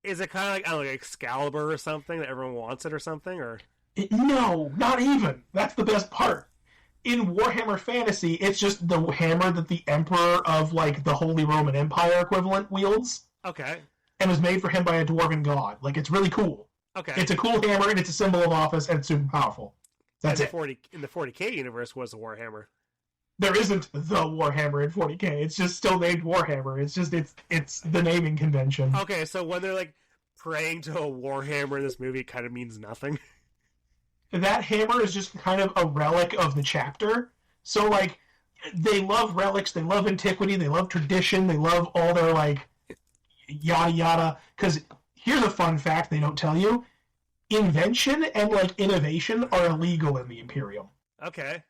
Is it kind of like, I don't know, like Excalibur or something that everyone wants it or something? Or No, not even. That's the best part. In Warhammer Fantasy, it's just the hammer that the Emperor of, like, the Holy Roman Empire equivalent wields. Okay. And was made for him by a dwarven god. Like, it's really cool. Okay. It's a cool hammer, and it's a symbol of office, and it's super powerful. That's it. In the 40K universe was a Warhammer. There isn't the Warhammer in 40K. It's just still named Warhammer. It's just, it's the naming convention. Okay, so when they're, like, praying to a Warhammer in this movie, it kind of means nothing. That hammer is just kind of a relic of the chapter. So, like, they love relics, they love antiquity, they love tradition, they love all their, like, yada yada. Because here's a fun fact they don't tell you. Invention and, like, innovation are illegal in the Imperium. Okay.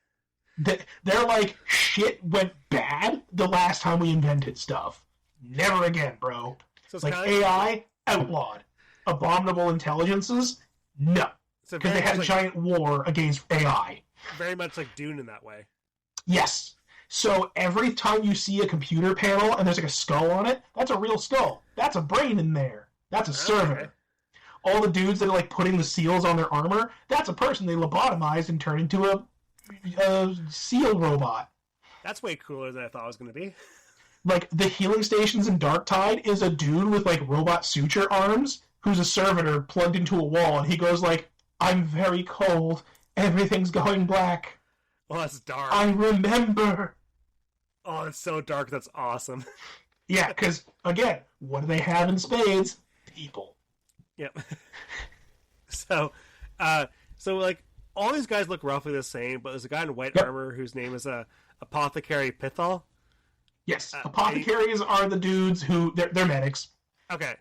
They're like, shit went bad the last time we invented stuff. Never again, bro. So it's like AI, outlawed. Abominable intelligences, no. Because they had a giant war against AI. Very much like Dune in that way. Yes. So every time you see a computer panel and there's like a skull on it, that's a real skull. That's a brain in there. That's a server. Okay. All the dudes that are like putting the seals on their armor, that's a person they lobotomized and turned into a seal robot. That's way cooler than I thought it was going to be. Like, the healing stations in Darktide is a dude with, like, robot suture arms who's a servitor plugged into a wall, and he goes like, I'm very cold. Everything's going black. Oh, that's dark. I remember. Oh, it's so dark. That's awesome. Yeah, because, again, what do they have in spades? People. Yep. So, like, all these guys look roughly the same, but there's a guy in white armor whose name is Apothecary Pithal. Yes, apothecaries are the dudes who... They're medics. Okay.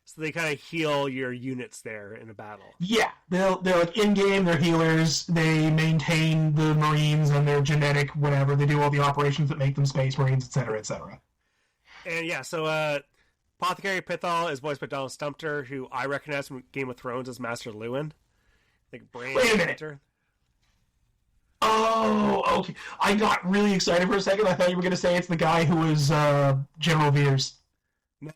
So they kind of heal your units there in a battle. Yeah, they're like in-game, they're healers, they maintain the Marines and their genetic whatever, they do all the operations that make them Space Marines, etc., etc. And yeah, so Apothecary Pithal is voiced by Donald Stumter, who I recognize from Game of Thrones as Master Lewin. Like Braden. Wait a minute. Oh, okay. I got really excited for a second. I thought you were going to say it's the guy who was General Veers. No,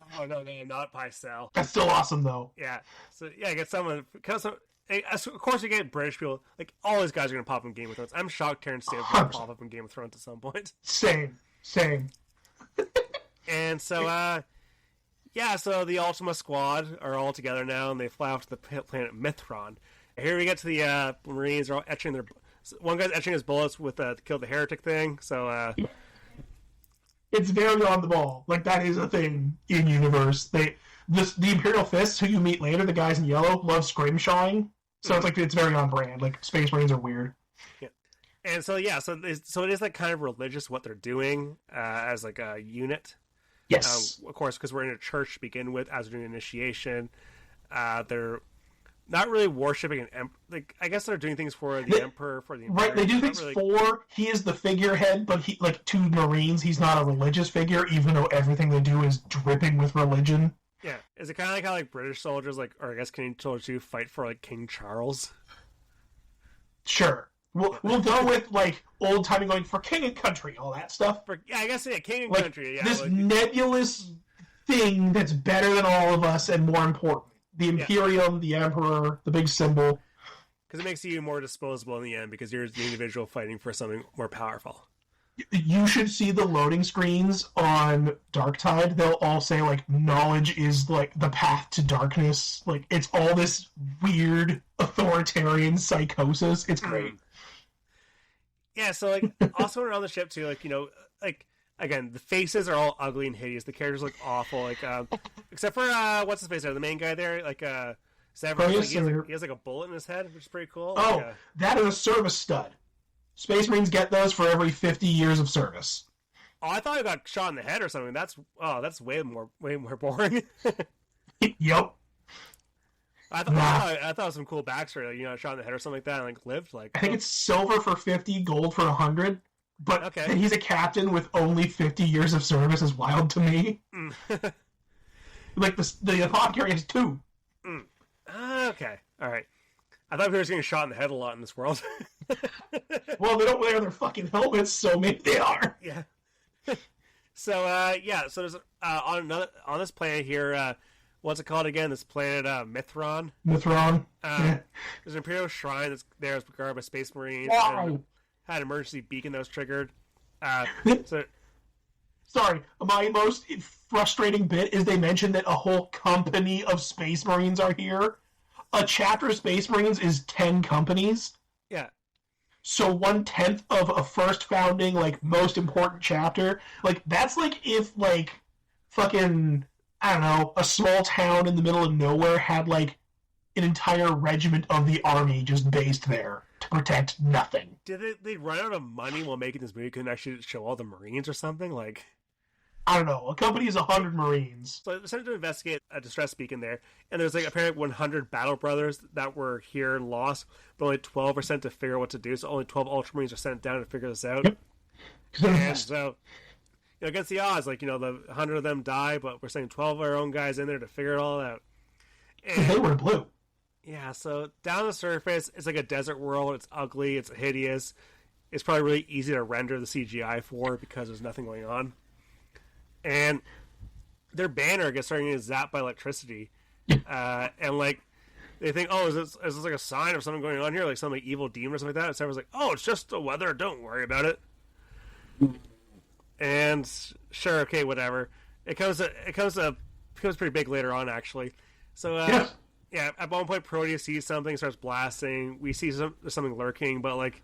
not Pycelle. That's still awesome, though. Yeah. So, yeah, I get someone... Of course, you get British people. Like, all these guys are going to pop in Game of Thrones. I'm shocked Terrence Stamp will pop up in Game of Thrones at some point. Same. And so, so the Ultima Squad are all together now, and they fly off to the planet Mithron. Here we get to the Marines are all etching their... One guy's etching his bullets with kill the heretic thing, so... It's very on the ball. Like, that is a thing in universe. The Imperial Fists, who you meet later, the guys in yellow, love scrimshawing. So it's like, it's very on brand. Like, Space Marines are weird. Yeah. And so, so it is like kind of religious what they're doing as like a unit. Yes. Of course, because we're in a church to begin with, as we're doing initiation. They're not really worshipping like, I guess they're doing things for the Emperor, for the Empire. Right, they do things for... He is the figurehead, but he, like, to Marines, he's not a religious figure, even though everything they do is dripping with religion. Yeah. Is it kind of like how, like, British soldiers, like, or I guess Canadian soldiers do, fight for, like, King Charles? Sure. We'll go with, like, old-timey going for king and country, all that stuff. I guess, yeah, king and like, country, yeah. This nebulous thing that's better than all of us and more important. The Imperium, the Emperor, the big symbol. Because it makes you more disposable in the end, because you're the individual fighting for something more powerful. You should see the loading screens on Darktide. They'll all say, like, knowledge is, like, the path to darkness. Like, it's all this weird authoritarian psychosis. It's great. Yeah, so, like, also around the ship, too, like, you know, like... Again, the faces are all ugly and hideous. The characters look awful. Like, except for what's his face there, the main guy there, like Severus. Like, he has like a bullet in his head, which is pretty cool. Oh, like, that is a service stud. Space Marines get those for every 50 years of service. Oh, I thought he got shot in the head or something. That's way more boring. Yep. I thought it was some cool backstory, like, you know, shot in the head or something like that, and like lived. Like, I think it's silver for 50, gold for 100. But that he's a captain with only 50 years of service is wild to me. Like, the apothecary has 2. Okay. All right. I thought we were just getting shot in the head a lot in this world. Well, they don't wear their fucking helmets, so maybe they are. Yeah. So, so there's on this planet here, what's it called again? This planet Mithron. Mithron. There's an Imperial shrine that's there as guarded by Space Marines. Wow. And had an emergency beacon that was triggered. So Sorry, my most frustrating bit is they mentioned that a whole company of Space Marines are here. A chapter of Space Marines is 10 companies. yeah, So 1/10 of a first founding, like, most important chapter. Like, that's like if, like, fucking, I don't know, a small town in the middle of nowhere had, like, an entire regiment of the army just based there to protect nothing. did they run out of money while making this movie? Couldn't actually show all the Marines or something? Like, I don't know. A company is 100 Marines. so they sent to investigate a distress beacon there, and there's like apparently 100 battle brothers that were here and lost, but only 12 are sent to figure out what to do. So only 12 Ultramarines are sent down to figure this out. Yep. And so, against the odds, like, the 100 of them die, but we're sending 12 of our own guys in there to figure it all out. And They were blue. yeah, so down the surface, it's like a desert world. It's ugly. It's hideous. It's probably really easy to render the CGI for because there's nothing going on. And their banner gets starting to get zapped by electricity. And, like, they think, oh, is this like a sign of something going on here? Like some like, evil demon or something like that? And so everyone's like, oh, it's just the weather. Don't worry about it. And sure, okay, whatever. It becomes pretty big later on, actually. So, Yes. yeah, at one point, Proteus sees something, starts blasting. We see something lurking, but, like,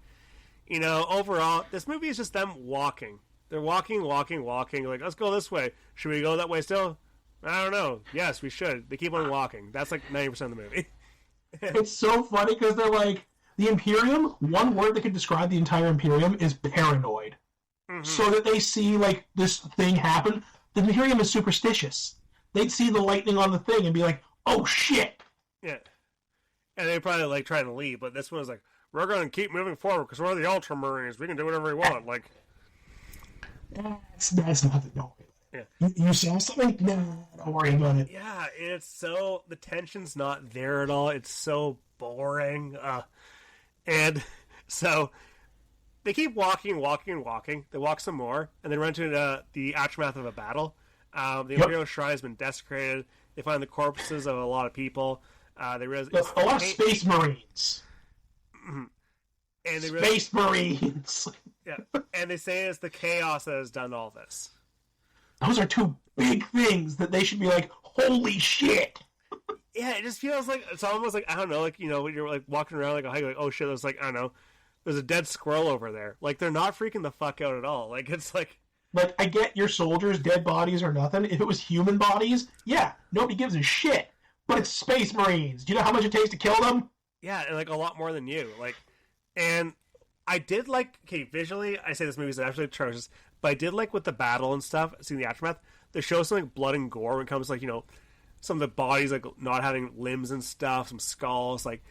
overall, this movie is just them walking. They're walking. Like, let's go this way. Should we go that way still? I don't know. Yes, we should. They keep on walking. That's like 90% of the movie. It's so funny because they're like, the Imperium, one word that could describe the entire Imperium is paranoid. Mm-hmm. So that they see, like, this thing happen. The Imperium is superstitious. They'd see the lightning on the thing and be like, oh shit! Yeah. And they probably, like, trying to leave, but this one was like, we're going to keep moving forward because we're the Ultramarines. We can do whatever we want. Like, That's nothing. Don't worry yeah. about it. You saw something? No, don't worry about it. Yeah, it's so... The tension's not there at all. It's so boring. And so they keep walking. They walk some more, and they run into the aftermath of a battle. The Imperial Shrine has been desecrated. They find the corpses of a lot of people. They realize... A lot of Space Marines. And they realize, Space Marines! yeah, and they say it's the chaos that has done all this. Those are two big things that they should be like, holy shit! Yeah, it just feels like it's almost like, I don't know, like, when you're like walking around like a hike, like, oh shit, there's like, I don't know, there's a dead squirrel over there. Like, they're not freaking the fuck out at all. Like, it's like, I get your soldiers, dead bodies or nothing. If it was human bodies, yeah, nobody gives a shit. But it's Space Marines. Do you know how much it takes to kill them? yeah, and like a lot more than you. Like, and I did like, okay, visually, I say this movie is absolutely atrocious, but I did like with the battle and stuff, seeing the aftermath, they show some like blood and gore when it comes to, like, some of the bodies like not having limbs and stuff, some skulls, like,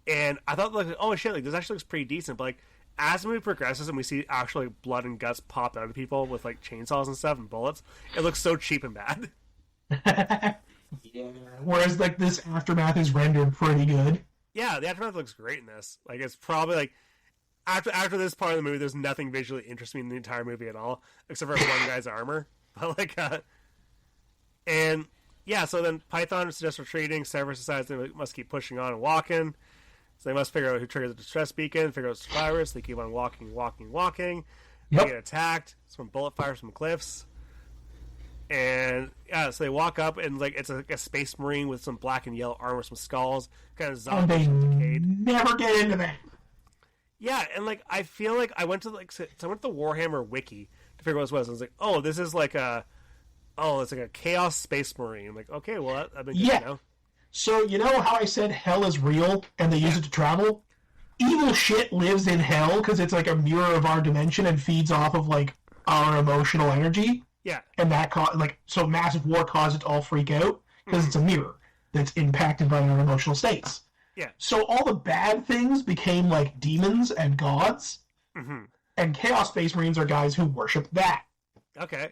and I thought, like, oh shit, like this actually looks pretty decent, but like as the movie progresses and we see actually blood and guts pop out of people with like chainsaws and stuff and bullets, it looks so cheap and bad. Yeah. Whereas like this aftermath is rendered pretty good. Yeah, the aftermath looks great in this. Like, it's probably like after this part of the movie, there's nothing visually interesting in the entire movie at all, except for one guy's armor. But like, and yeah, so then Python suggests retreating. Cerberus decides they must keep pushing on and walking. So they must figure out who triggers the distress beacon, figure out survivors. They keep on walking. Yep. They get attacked. Some bullet fire from cliffs. And yeah, so they walk up, and like it's like a space marine with some black and yellow armor, some skulls, kind of And they zombies and decayed. never get into that. Yeah, and like I feel like I went to the Warhammer wiki to figure out what this was. I was like, oh, this is like it's like a chaos space marine. I'm like, okay, well I've been good, Yeah. you know? So you know how I said hell is real and they use it to travel? Evil shit lives in hell because it's like a mirror of our dimension and feeds off of like our emotional energy. Yeah, And that so massive war caused it to all freak out because it's a mirror that's impacted by our emotional states. yeah, So all the bad things became like demons and gods, and Chaos Space Marines are guys who worship that. okay.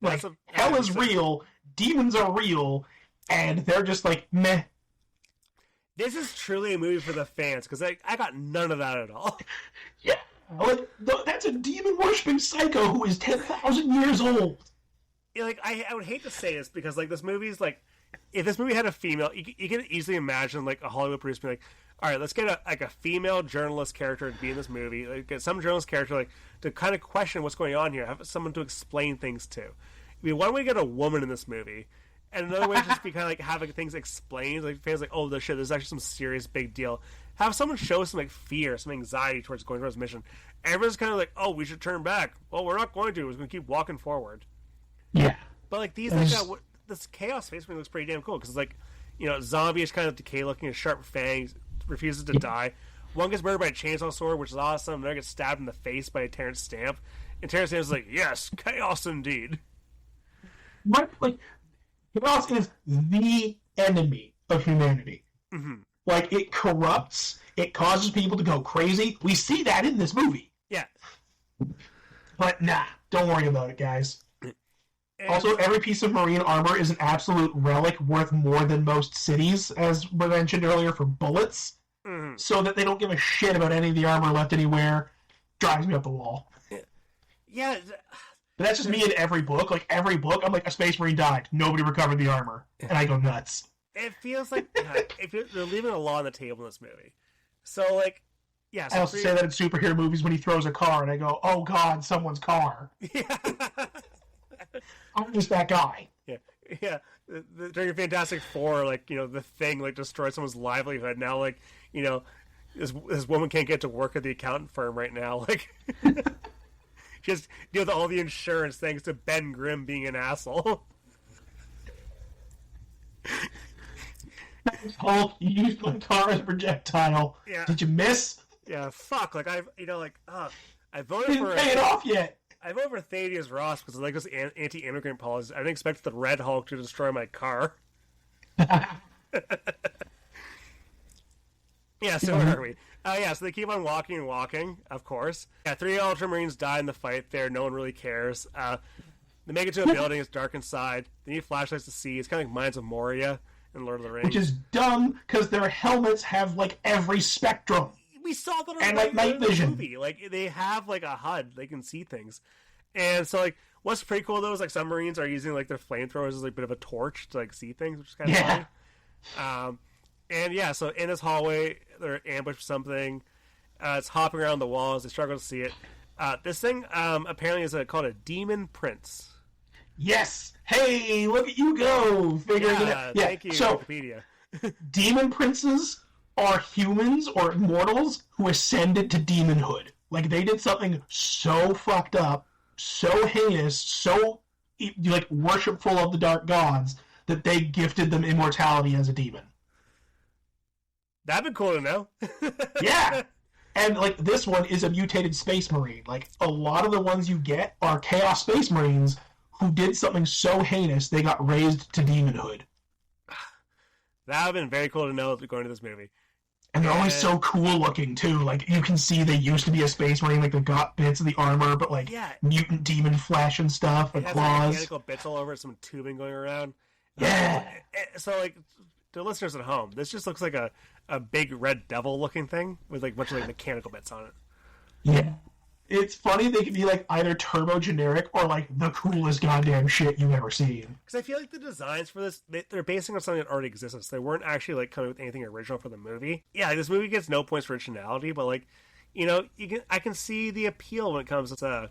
Like, That's hell is real, demons are real, and they're just like, meh. This is truly a movie for the fans because I got none of that at all. Yeah. Like, that's a demon-worshipping psycho who is 10,000 years old. Yeah, like I would hate to say this because like this movie's like if this movie had a female, you can easily imagine like a Hollywood producer being like, all right, let's get a female journalist character to be in this movie. Like, get some journalist character like to kind of question what's going on here. Have someone to explain things to. I mean, one way to get a woman in this movie, and another way to just be kind of like having things explained. Like fans like, oh, this shit, there's actually some serious big deal. Have someone show some like fear, some anxiety towards going towards mission. Everyone's kind of like, oh, we should turn back. Well, we're not going to. We're going to keep walking forward. Yeah. But like these, like this Chaos Space Marine looks pretty damn cool because it's like, zombie-ish kind of decay looking, a sharp fangs, refuses to die. One gets murdered by a chainsaw sword, which is awesome. Another gets stabbed in the face by a Terrence Stamp, and Terrence Stamp's like, yes, chaos indeed. But like, chaos is the enemy of humanity. Mm-hmm. Like, it corrupts. It causes people to go crazy. We see that in this movie. Yeah. But nah, don't worry about it, guys. And also, every piece of Marine armor is an absolute relic worth more than most cities, as we mentioned earlier, for bullets. Mm-hmm. So that they don't give a shit about any of the armor left anywhere. Drives me up the wall. Yeah. But that's just me in every book. Like, every book, I'm like, a Space Marine died. Nobody recovered the armor. And I go nuts. It feels like they're leaving a lot on the table in this movie. So, like, yeah. So I also say that in superhero movies when he throws a car, and I go, oh god, someone's car. Yeah. I'm just that guy. Yeah. During Fantastic Four, like, the Thing, like, destroyed someone's livelihood. Now, like, this woman can't get to work at the accountant firm right now. Like, just deal with all the insurance thanks to Ben Grimm being an asshole. Hulk, you used my car as a projectile. Yeah. Did you miss? Yeah, fuck. Like, I voted Didn't for... pay it off yet. I voted for Thaddeus Ross because I like this anti-immigrant policy. I didn't expect the Red Hulk to destroy my car. Yeah, so where are we? So they keep on walking and walking, of course. Yeah, 3 Ultramarines die in the fight there. No one really cares. They make it to a building. It's dark inside. They need flashlights to see. It's kind of like Mines of Moria in Lord of the Rings. Which is dumb, because their helmets have, like, every spectrum. We saw that and like night vision. Movie. Like, they have like a HUD, they can see things, and so like what's pretty cool though is like submarines are using like their flamethrowers as like a bit of a torch to like see things, which is kind of funny. And yeah, so in this hallway they're ambushed for something. It's hopping around the walls. They struggle to see it. This thing apparently is called a demon prince. Yes. Hey, look at you go figuring it out. Yeah. Thank you, so, Wikipedia. Demon princes are humans or mortals who ascended to demonhood. Like, they did something so fucked up, so heinous, so, like, worshipful of the dark gods, that they gifted them immortality as a demon. That'd be cool to know. Yeah! And, like, this one is a mutated Space Marine. Like, a lot of the ones you get are Chaos Space Marines who did something so heinous they got raised to demonhood. That would have been very cool to know going to this movie. And they're always so cool looking, too. Like, you can see they used to be a Space Marine, like, they got bits of the armor, but, like, mutant demon flesh and stuff, and it has, claws. Like, mechanical bits all over it, some tubing going around. Yeah! So, like, to listeners at home, this just looks like a big red devil looking thing with, like, a bunch of, like, mechanical bits on it. Yeah. It's funny they could be, like, either turbo generic or, like, the coolest goddamn shit you've ever seen. Because I feel like the designs for this, they're basing on something that already existed, so they weren't actually, like, coming with anything original for the movie. Yeah, this movie gets no points for originality, but, like, I can see the appeal when it comes to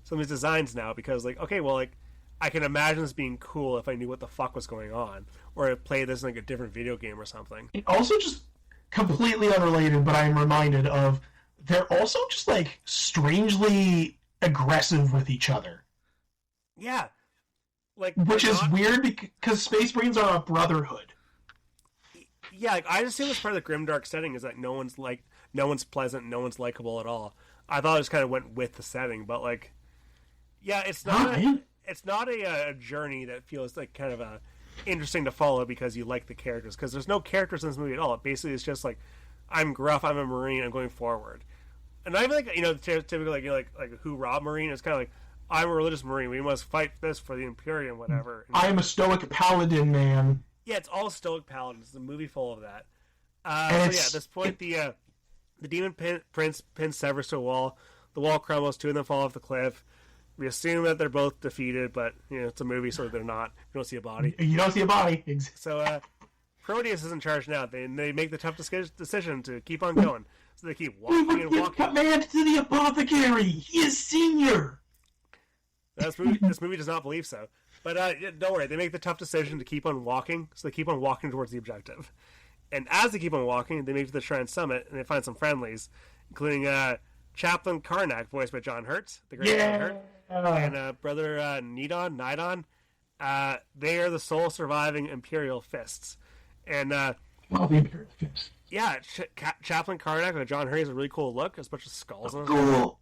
some of these designs now, because, like, okay, well, like, I can imagine this being cool if I knew what the fuck was going on, or I played this in, like, a different video game or something. It also just, completely unrelated, but I am reminded of, they're also just, like, strangely aggressive with each other. Yeah. Like, which is weird because Space Marines are a brotherhood. Yeah, like, I just assume it's part of the grimdark setting is that no one's pleasant, no one's likable at all. I thought it just kind of went with the setting, but, like, yeah, it's not a journey that feels like kind of interesting to follow because you like the characters, because there's no characters in this movie at all. It basically is just like, I'm gruff, I'm a Marine, I'm going forward. And not even like, typically like who Rob Marine is kind of like, I'm a religious Marine, we must fight this for the Imperium, whatever. I am a stoic paladin, man. Yeah, it's all stoic paladins. It's a movie full of that. So yeah, at this point, the demon prince pins Severus to a wall. The wall crumbles, 2 of them fall off the cliff. we assume that they're both defeated, but it's a movie, so they're not. You don't see a body. You don't see a body. So Proteus is in charge now. They make the tough decision to keep on going. So they keep walking and walking. Command to the apothecary. He is senior. This movie does not believe so. But don't worry. They make the tough decision to keep on walking. So they keep on walking towards the objective. And as they keep on walking, they make it to the Shrine Summit, and they find some friendlies, including Chaplain Karnak, voiced by John Hurt, the great John Hurt, and Brother Nidon. They are the sole surviving Imperial Fists. And the Imperial Fists. Yeah, Chaplain Karnak and John Hurt has a really cool look. There's a bunch of skulls on him. Cool.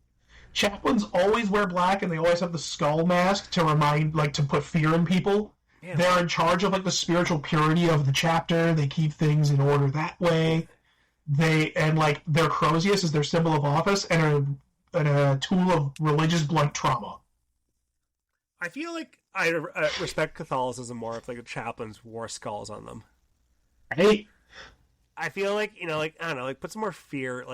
Chaplains always wear black, and they always have the skull mask to remind, to put fear in people. Man, they're in charge of the spiritual purity of the chapter. They keep things in order that way. Their Crozius is their symbol of office and a tool of religious blunt trauma. I feel like I respect Catholicism more if the chaplains wore skulls on them. Right? I feel like, I don't know, put some more fear,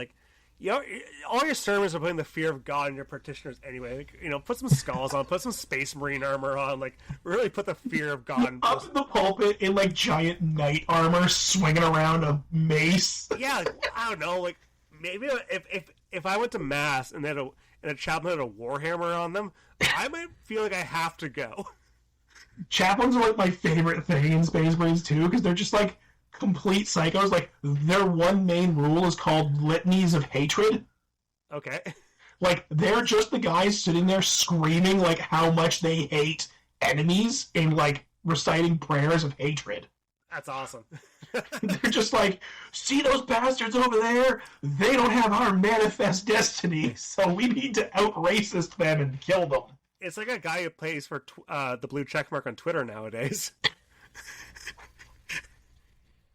all your sermons are putting the fear of God in your petitioners anyway. Put some skulls on, put some Space Marine armor on, really put the fear of God. Up in the pulpit in giant knight armor, swinging around a mace. Yeah, I don't know, maybe if I went to mass and a chaplain had a warhammer on them, I might feel like I have to go. Chaplains are my favorite thing in Space Marines too, because they're just complete psychos. Their one main rule is called litanies of hatred. Okay. They're just the guys sitting there screaming how much they hate enemies and reciting prayers of hatred. That's awesome. They're just see those bastards over there? They don't have our manifest destiny, so we need to out-racist them and kill them. It's like a guy who plays for the blue checkmark on Twitter nowadays.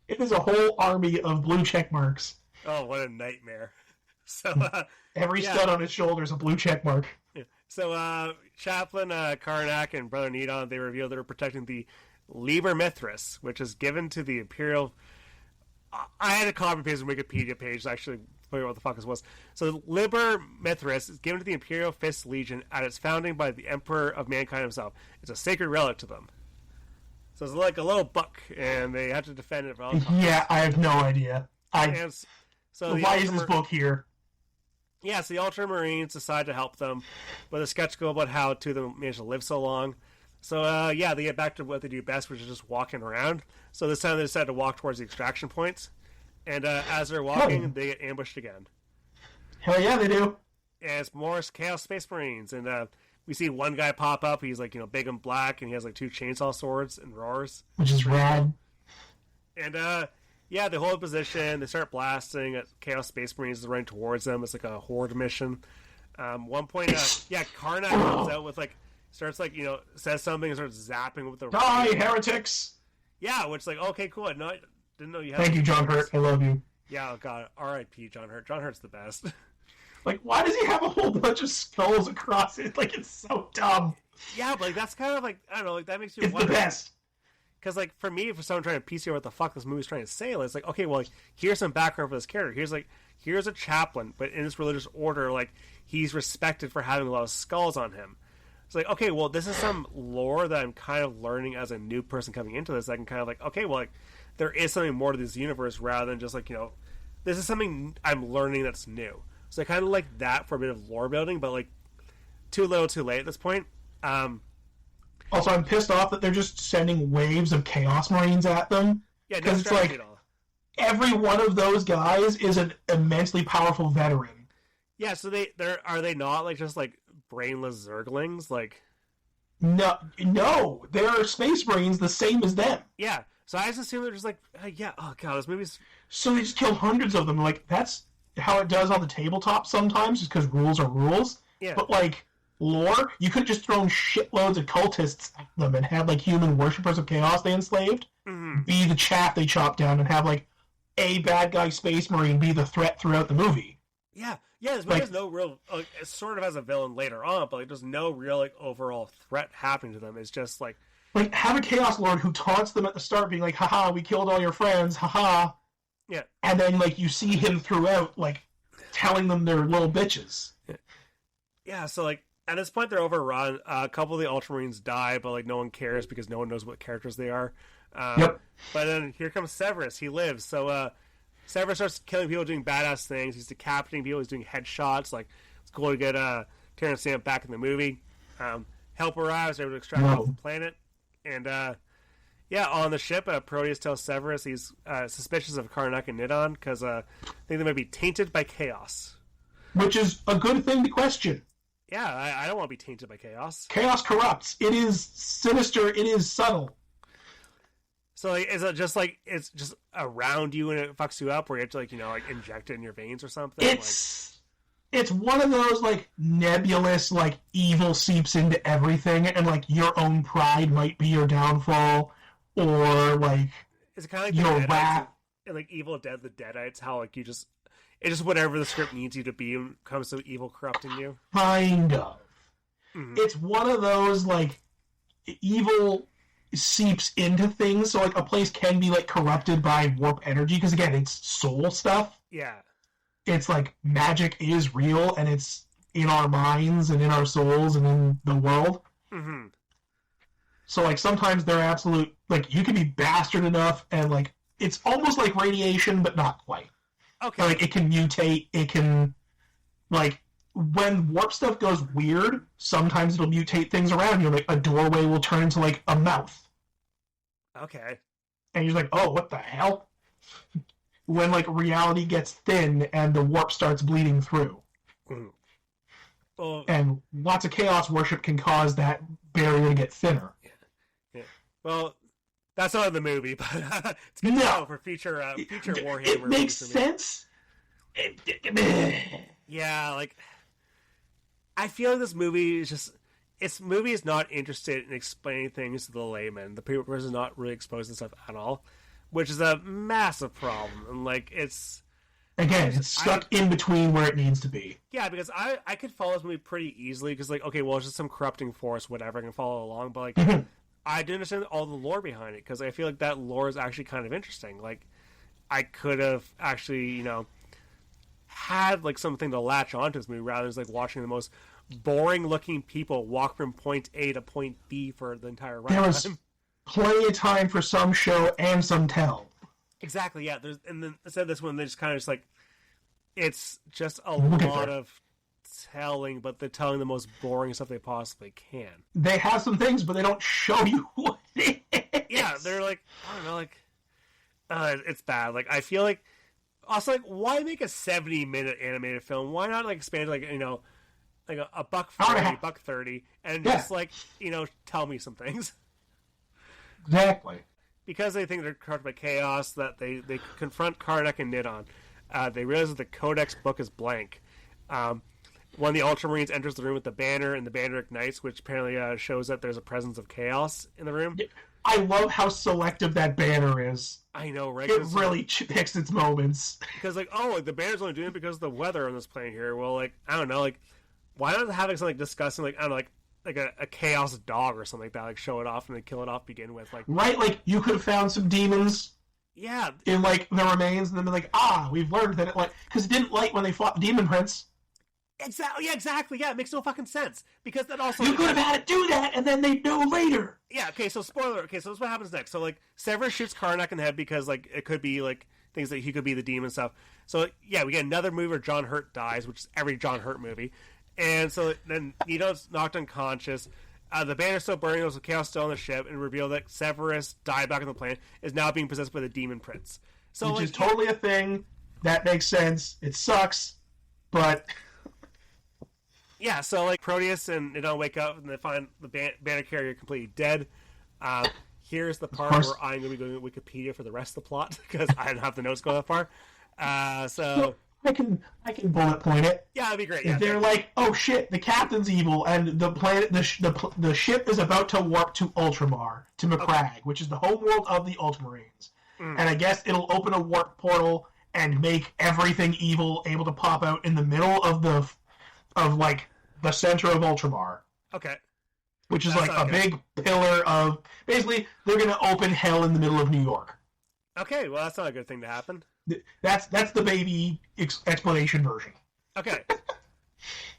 It is a whole army of blue check marks. Oh, what a nightmare. So every stud on his shoulder is a blue check mark. Yeah. So Chaplain Karnak and Brother Nidon, they reveal they're protecting the Liber Mithras, which is given to the Imperial... I had to copy paste the Wikipedia page to actually figure out what the fuck this was. So Liber Mithras is given to the Imperial Fist Legion at its founding by the Emperor of Mankind himself. It's a sacred relic to them. So it's a little book, and they have to defend it for all time. Yeah, I have no idea. So why is this book here? Yeah, so the Ultramarines decide to help them, but they're skeptical about how two of them managed to live so long. So, they get back to what they do best, which is just walking around. So this time they decide to walk towards the extraction points. And as they're walking, they get ambushed again. Hell yeah, they do. And it's more Chaos Space Marines. And we see one guy pop up. He's big and black, and he has two chainsaw swords and roars. Which is rad. And they hold position. They start blasting at Chaos Space Marines running towards them. It's a horde mission. One point, Karnak comes out with starts says something and starts zapping with the die heretics. Yeah, which okay, cool. Didn't know you had. Thank you, John Hurt. I love you. Yeah, oh god, R.I.P. John Hurt. John Hurt's the best. Why does he have a whole bunch of skulls across it? It's so dumb. Yeah, but that's kind of I don't know. That makes you. It's wonder. The best. Because for me, for someone trying to piece here what the fuck this movie's trying to say, it's okay, well, here's some background for this character. Here's a chaplain, but in this religious order, he's respected for having a lot of skulls on him. It's okay, well, this is some lore that I'm kind of learning as a new person coming into this. I can kind of okay, well, there is something more to this universe rather than just this is something I'm learning that's new. So I kind of like that for a bit of lore building, but too little, too late at this point. Also, I'm pissed off that they're just sending waves of Chaos Marines at them. Yeah, because it's every one of those guys is an immensely powerful veteran. Yeah, so are they not just brainless zerglings? No, they're Space Marines the same as them. Yeah, so I just assume they're just oh god, this movie's... So they just killed hundreds of them. That's how it does on the tabletop sometimes, just because rules are rules. Yeah. But lore, you could have just thrown shitloads of cultists at them and had human worshippers of chaos they enslaved be the chaff they chopped down and have a bad guy Space Marine be the threat throughout the movie. Yeah, this movie has no real. It sort of has a villain later on, but there's no real overall threat happening to them. It's just have a Chaos Lord who taunts them at the start, being haha, we killed all your friends, haha. Yeah, and then you see him throughout, telling them they're little bitches. Yeah, so At this point, they're overrun. A couple of the Ultramarines die, but like no one cares because no one knows what characters they are. Yep. But then here comes Severus. He lives. So Severus starts killing people, doing badass things. He's decapitating people. He's doing headshots. Like it's cool to get Terrence Stamp back in the movie. Help arrives. They're able to extract off the planet. And on the ship, Proteus tells Severus he's suspicious of Karnak and Nidon because I think they might be tainted by chaos. Which is a good thing to question. Yeah, I don't want to be tainted by chaos. Chaos corrupts. It is sinister. It is subtle. So, like, is it just like it's just around you and it fucks you up, where you have to like inject it in your veins or something? It's one of those like nebulous like evil seeps into everything, and like your own pride might be your downfall, or like is it kind of like your wrath and like Evil Dead, the Deadites? How like it's just whatever the script needs you to be when it comes to evil corrupting you. Kind of. Mm-hmm. It's one of those like evil seeps into things, so like a place can be like corrupted by warp energy because again it's soul stuff. Yeah, it's like magic is real and it's in our minds and in our souls and in the world. Mm-hmm. So like sometimes they're absolute, like you can be bastard enough and like it's almost like radiation but not quite. Okay. Like it can mutate, it can like when warp stuff goes weird, sometimes it'll mutate things around you. Like a doorway will turn into like a mouth. Okay. And you're like, oh, what the hell? When like reality gets thin and the warp starts bleeding through. Mm. Well, and lots of chaos worship can cause that barrier to get thinner. Yeah. Well, that's not in the movie, but it's good to know for future Warhammer. It makes sense. Yeah, like I feel like this movie is not interested in explaining things to the layman. The person is not really exposed to stuff at all, which is a massive problem. And like it's stuck in between where it needs to be. Yeah, because I could follow this movie pretty easily because like okay, well it's just some corrupting force, whatever. I can follow along, but like I do understand all the lore behind it because I feel like that lore is actually kind of interesting. Like I could have actually had like something to latch onto this movie rather than just like watching the most boring looking people walk from point A to point B for the entire run. There was plenty of time for some show and some tell. Exactly, yeah. And then instead of this one, they just kind of just like it's just a lot of telling, but they're telling the most boring stuff they possibly can. They have some things, but they don't show you what it is. Yeah, they're like I don't know, like it's bad. Like I feel like also like why make a 70-minute animated film? Why not like expand like like a $1.30, and just like tell me some things. Exactly. Because they think they're corrupted by chaos, that they confront Karnak and Nidon. They realize that the Codex book is blank. One of the Ultramarines enters the room with the banner, and the banner ignites, which apparently shows that there's a presence of chaos in the room. I love how selective that banner is. I know, right? It really picks its moments. Because the banner's only doing it because of the weather on this plane here. Well, like I don't know, like why not have something like disgusting, like I don't know, like a chaos dog or something like that, like show it off and then kill it off to begin with, like right, like you could have found some demons, in like the remains, and then been like, we've learned that it because it didn't light when they fought the demon prince. Exactly. Yeah, it makes no fucking sense because that also you could have had it do that, and then they'd know later. Yeah. Okay. So spoiler. Okay. So this is what happens next. So like Severus shoots Karnak in the head because like it could be like things that he could be the demon stuff. So yeah, we get another movie where John Hurt dies, which is every John Hurt movie. And so then Nito's knocked unconscious. The banner's still burning. There's chaos still on the ship, and reveal that Severus died back on the planet is now being possessed by the demon prince. So which is totally a thing. That makes sense. It sucks, but yeah. So like Proteus and Nidon wake up and they find the banner carrier completely dead. Here's the part where I'm going to be going to Wikipedia for the rest of the plot because I don't have the notes go that far. So. I can bullet point it. Yeah, that'd be great. Yeah, they're like, oh shit, the captain's evil, and the planet, the ship is about to warp to Ultramar, to Macragge, which is the homeworld of the Ultramarines. And I guess it'll open a warp portal and make everything evil able to pop out in the middle of the center of Ultramar. Okay. Which is like a big pillar of basically they're gonna open hell in the middle of New York. Okay, well that's not a good thing to happen. That's the baby explanation version. Okay.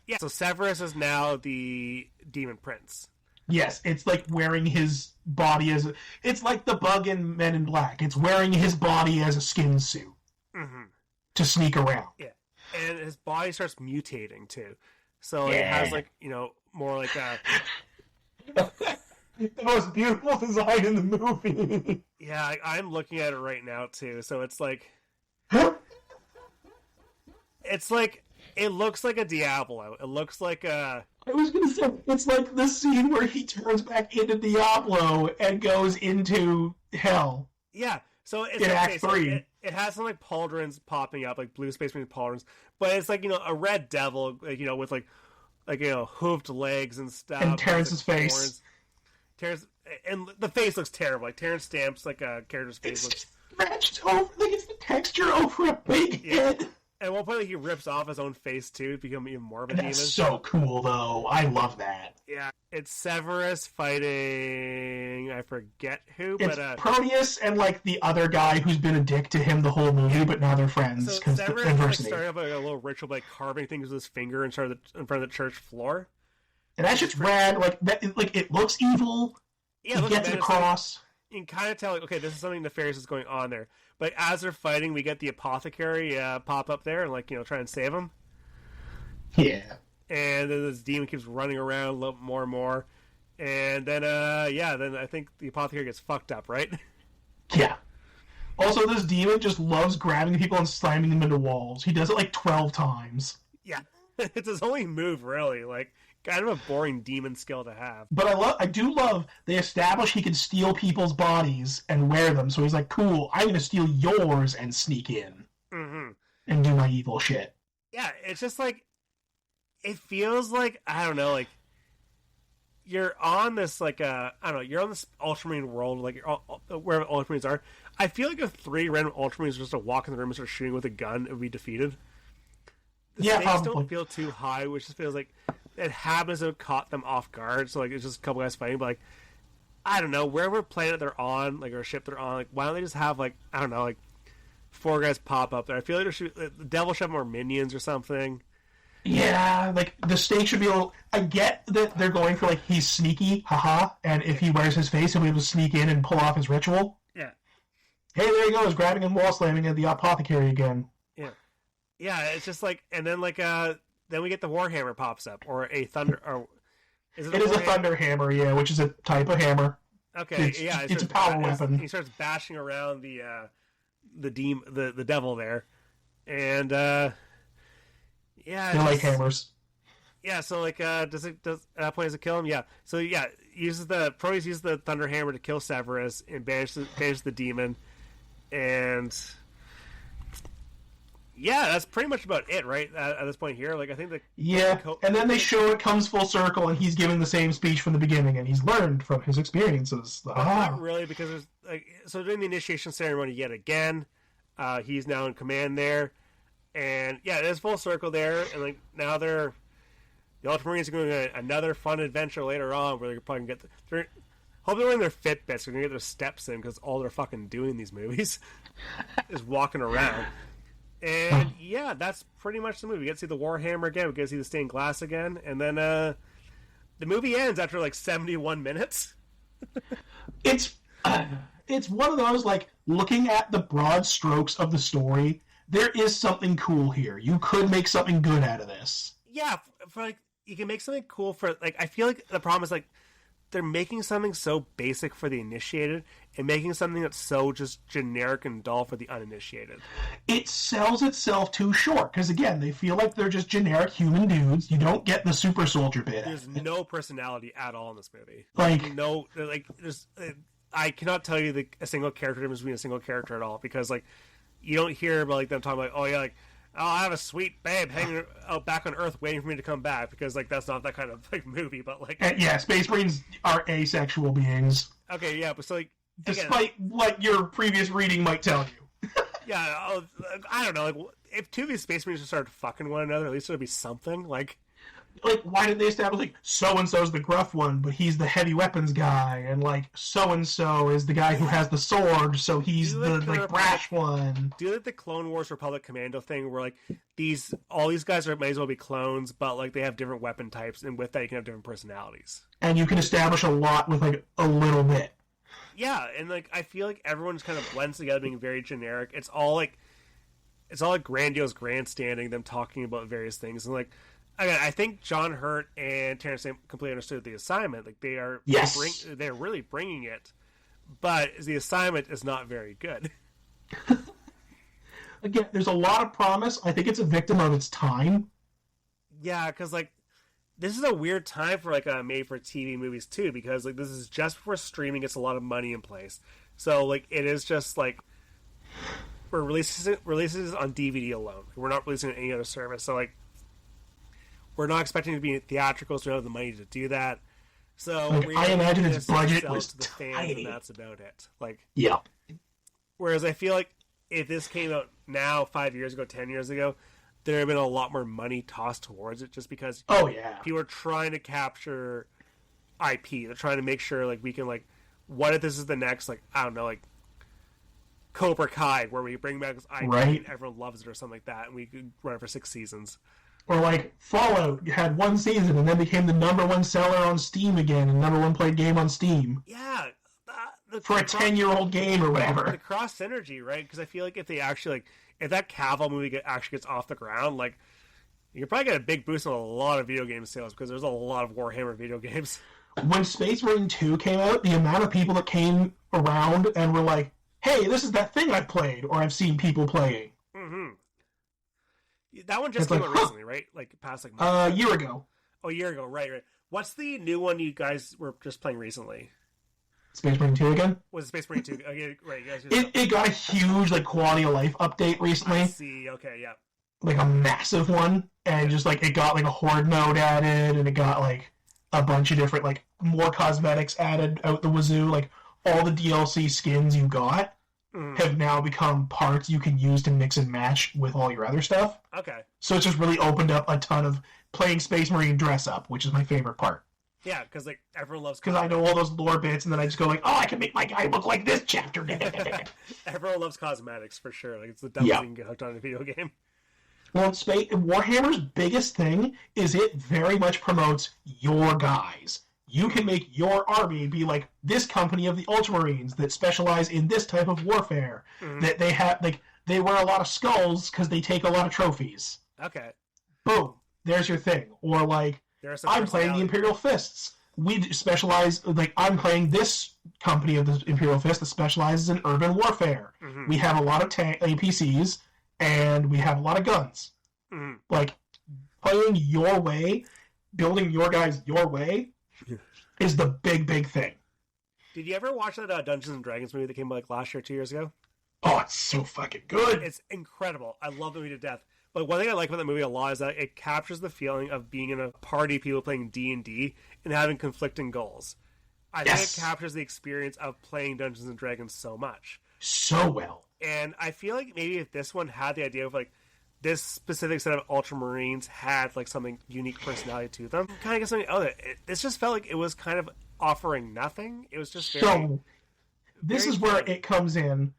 Yeah, so Severus is now the Demon Prince. Yes, it's like wearing his body as it's like the bug in Men in Black. It's wearing his body as a skin suit to sneak around. Yeah, and his body starts mutating too. So it has like, more like a... The most beautiful design in the movie. Yeah, I'm looking at it right now too. So it's like... It looks like a Diablo. It looks like a... I was going to say, it's like the scene where he turns back into Diablo and goes into hell. Yeah, so it's in Act 3. It has some like pauldrons popping up, like blue space marine pauldrons, but it's like, a red devil, like, with like hooved legs and stuff. And Terrence's face. Horns. Terrence, and the face looks terrible. Like Terrence Stamp's like a character's face looks scratched over, like it's the texture over a big head. At one point, like, he rips off his own face too to become even more of a demon. That's so cool, though. I love that. Yeah, it's Severus fighting, I forget who, it's but Proteus and like the other guy who's been a dick to him the whole movie, but now they're friends because so Severus adversity. Started up like a little ritual by carving things with his finger in front of the church floor. And that's just rad. Like that, like it looks evil. Yeah, he gets across. You can kind of tell, like, okay, this is something nefarious is going on there. But as they're fighting, we get the apothecary pop up there and, like, try and save him. Yeah. And then this demon keeps running around a little more and more. And then, then I think the apothecary gets fucked up, right? Yeah. Also, this demon just loves grabbing people and slamming them into walls. He does it like 12 times. Yeah. It's his only move, really. Like, kind of a boring demon skill to have. But I do love they establish he can steal people's bodies and wear them. So he's like, cool, I'm going to steal yours and sneak in. And do my evil shit. Yeah, it's just like, it feels like, I don't know, like, you're on this, like, you're on this Ultramarine world, like, wherever Ultramarines are. I feel like if 3 random Ultramarines were just to walk in the room and start shooting with a gun, it would be defeated. The stakes don't feel too high, which just feels like it happens to have caught them off guard. So, like, it's just a couple guys fighting, but, like, I don't know, wherever planet they're on, like, or ship they're on, like, why don't they just have, like, I don't know, like, 4 guys pop up there? I feel like the devil should have more minions or something. Yeah, like, the stakes should be a little... I get that they're going for, like, he's sneaky, haha, and if he wears his face, he'll be able to sneak in and pull off his ritual. Yeah. Hey, there he goes, grabbing and wall slamming at the apothecary again. Yeah. Yeah, it's just like... And then, like, then we get the Warhammer pops up, or a Thunder... Or, it is a Thunder Hammer, yeah, which is a type of hammer. Okay, it's a power weapon. He starts bashing around the devil there, and they're like hammers. Yeah, so like, does at that point does it kill him? Yeah. So yeah, Proteus uses the Thunder Hammer to kill Severus and banishes the demon, and yeah, that's pretty much about it, right? At this point here, like, I think and then they show it comes full circle, and he's giving the same speech from the beginning, and he's learned from his experiences. Not really, because there's like, so during the initiation ceremony yet again, he's now in command there, and yeah, it is full circle there, and like now the Ultramarines are going to another fun adventure later on where they're probably going to get hope they're wearing their Fitbits, they're going to get their steps in because all they're fucking doing in these movies is walking around. And yeah, that's pretty much the movie. We get to see the Warhammer again. We get to see the stained glass again, and then the movie ends after like 71 minutes. It's one of those, like, looking at the broad strokes of the story, there is something cool here. You could make something good out of this. Yeah, for like, you can make something cool for, like, I feel like the problem is, like, they're making something so basic for the initiated and making something that's so just generic and dull for the uninitiated. It sells itself too short, because again, they feel like they're just generic human dudes. You don't get the super soldier bit. There's no personality at all in this movie. I cannot tell you a single character difference between a single character at all, because, like, you don't hear about, like, them talking like, oh yeah, like, I have a sweet babe hanging out back on Earth waiting for me to come back, because, like, that's not that kind of, like, movie, but, like... And, yeah, Space Marines are asexual beings. Okay, yeah, but so, like... Despite what your previous reading might tell you. Yeah, I don't know, like, if 2 of these Space Marines started fucking one another, at least there'd be something, like... like, why did they establish, like, so-and-so's the gruff one, but he's the heavy weapons guy, and, like, so-and-so is the guy who has the sword, so he's the brash one. Do like the Clone Wars Republic Commando thing, where, like, all these guys might as well be clones, but, like, they have different weapon types, and with that you can have different personalities. And you can establish a lot with, like, a little bit. Yeah, and, like, I feel like everyone just kind of blends together, being very generic. It's all grandiose grandstanding, them talking about various things, and, like, again, I think John Hurt and Terrence Stamp completely understood the assignment. Like, they are, they're really bringing it, but the assignment is not very good. Again, there's a lot of promise. I think it's a victim of its time. Yeah, because, like, this is a weird time for, like, made-for-TV movies, too, because, like, this is just before streaming gets a lot of money in place. So, like, it is just, like, we're releases on DVD alone. We're not releasing on any other service. So, like, we're not expecting to be theatrical, so we don't have the money to do that. So, like, I imagine its budget was to the fans, and that's about it. Like, yeah. Whereas I feel like if this came out now, 5 years ago, 10 years ago, there would have been a lot more money tossed towards it, just because people are trying to capture IP. They're trying to make sure, like, we can, like, what if this is the next, like, I don't know, like, Cobra Kai, where we bring back this IP and everyone loves it or something like that, and we could run it for 6 seasons. Or, like, Fallout had 1 season and then became the #1 seller on Steam again, and #1 played game on Steam. Yeah. For a 10-year-old game or whatever. The cross synergy, right? Because I feel like if they actually, like, if that Cavill movie actually gets off the ground, like, you could probably get a big boost on a lot of video game sales, because there's a lot of Warhammer video games. When Space Marine 2 came out, the amount of people that came around and were like, hey, this is that thing I've played, or I've seen people playing. Mm-hmm. That one just came out recently, right? Like, past, like, a year ago. Oh, a year ago, right. What's the new one you guys were just playing recently? Space Marine 2 again? Was it Space Marine 2? Okay, right. You guys it got a huge, like, quality of life update recently. I see, okay, yeah. Like, a massive one. And just, like, it got, like, a horde mode added, and it got, like, a bunch of different, like, more cosmetics added out the wazoo. Like, all the DLC skins you got have now become parts you can use to mix and match with all your other stuff. Okay. So it's just really opened up a ton of playing Space Marine dress up, which is my favorite part. Yeah, because, like, everyone loves... Because I know all those lore bits, and then I just go like, oh, I can make my guy look like this chapter. Everyone loves cosmetics, for sure. Like, it's the dumbest thing you can get hooked on in a video game. Well, Warhammer's biggest thing is it very much promotes your guys. You can make your army be like this company of the Ultramarines that specialize in this type of warfare. That they have, like, they wear a lot of skulls because they take a lot of trophies. Okay. Boom. There's your thing. Or, like, I'm playing the Imperial Fists. We specialize, like, I'm playing this company of the Imperial Fist that specializes in urban warfare. We have a lot of APCs, and we have a lot of guns. Like, playing your way, building your guys your way, is the big, big thing. Did you ever watch that Dungeons & Dragons movie that came out, like, last year, 2 years ago? Oh, it's so fucking good. It's incredible. I love the movie to death. But one thing I like about that movie a lot is that it captures the feeling of being in a party of people playing D&D and having conflicting goals. I think it captures the experience of playing Dungeons & Dragons so much. So well. And I feel like maybe if this one had the idea of, like, this specific set of Ultramarines had, like, something unique personality to them, kind of get something out of it. This just felt like it was kind of offering nothing. It was just very... So, this is where it comes in.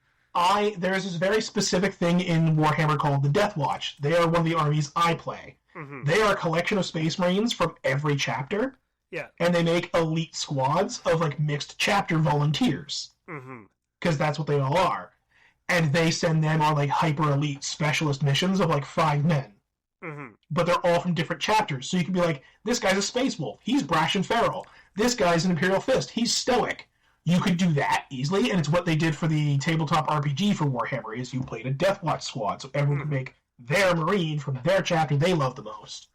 There's this very specific thing in Warhammer called the Death Watch. They are one of the armies I play. They are a collection of Space Marines from every chapter. Yeah. And they make elite squads of, like, mixed chapter volunteers. Because that's what they all are. And they send them on, like, hyper-elite specialist missions of, like, 5 men. But they're all from different chapters. So you can be like, this guy's a Space Wolf. He's brash and feral. This guy's an Imperial Fist. He's stoic. You could do that easily, and it's what they did for the tabletop RPG for Warhammer, is you played a Death Watch squad, so everyone could make their Marine from their chapter they love the most.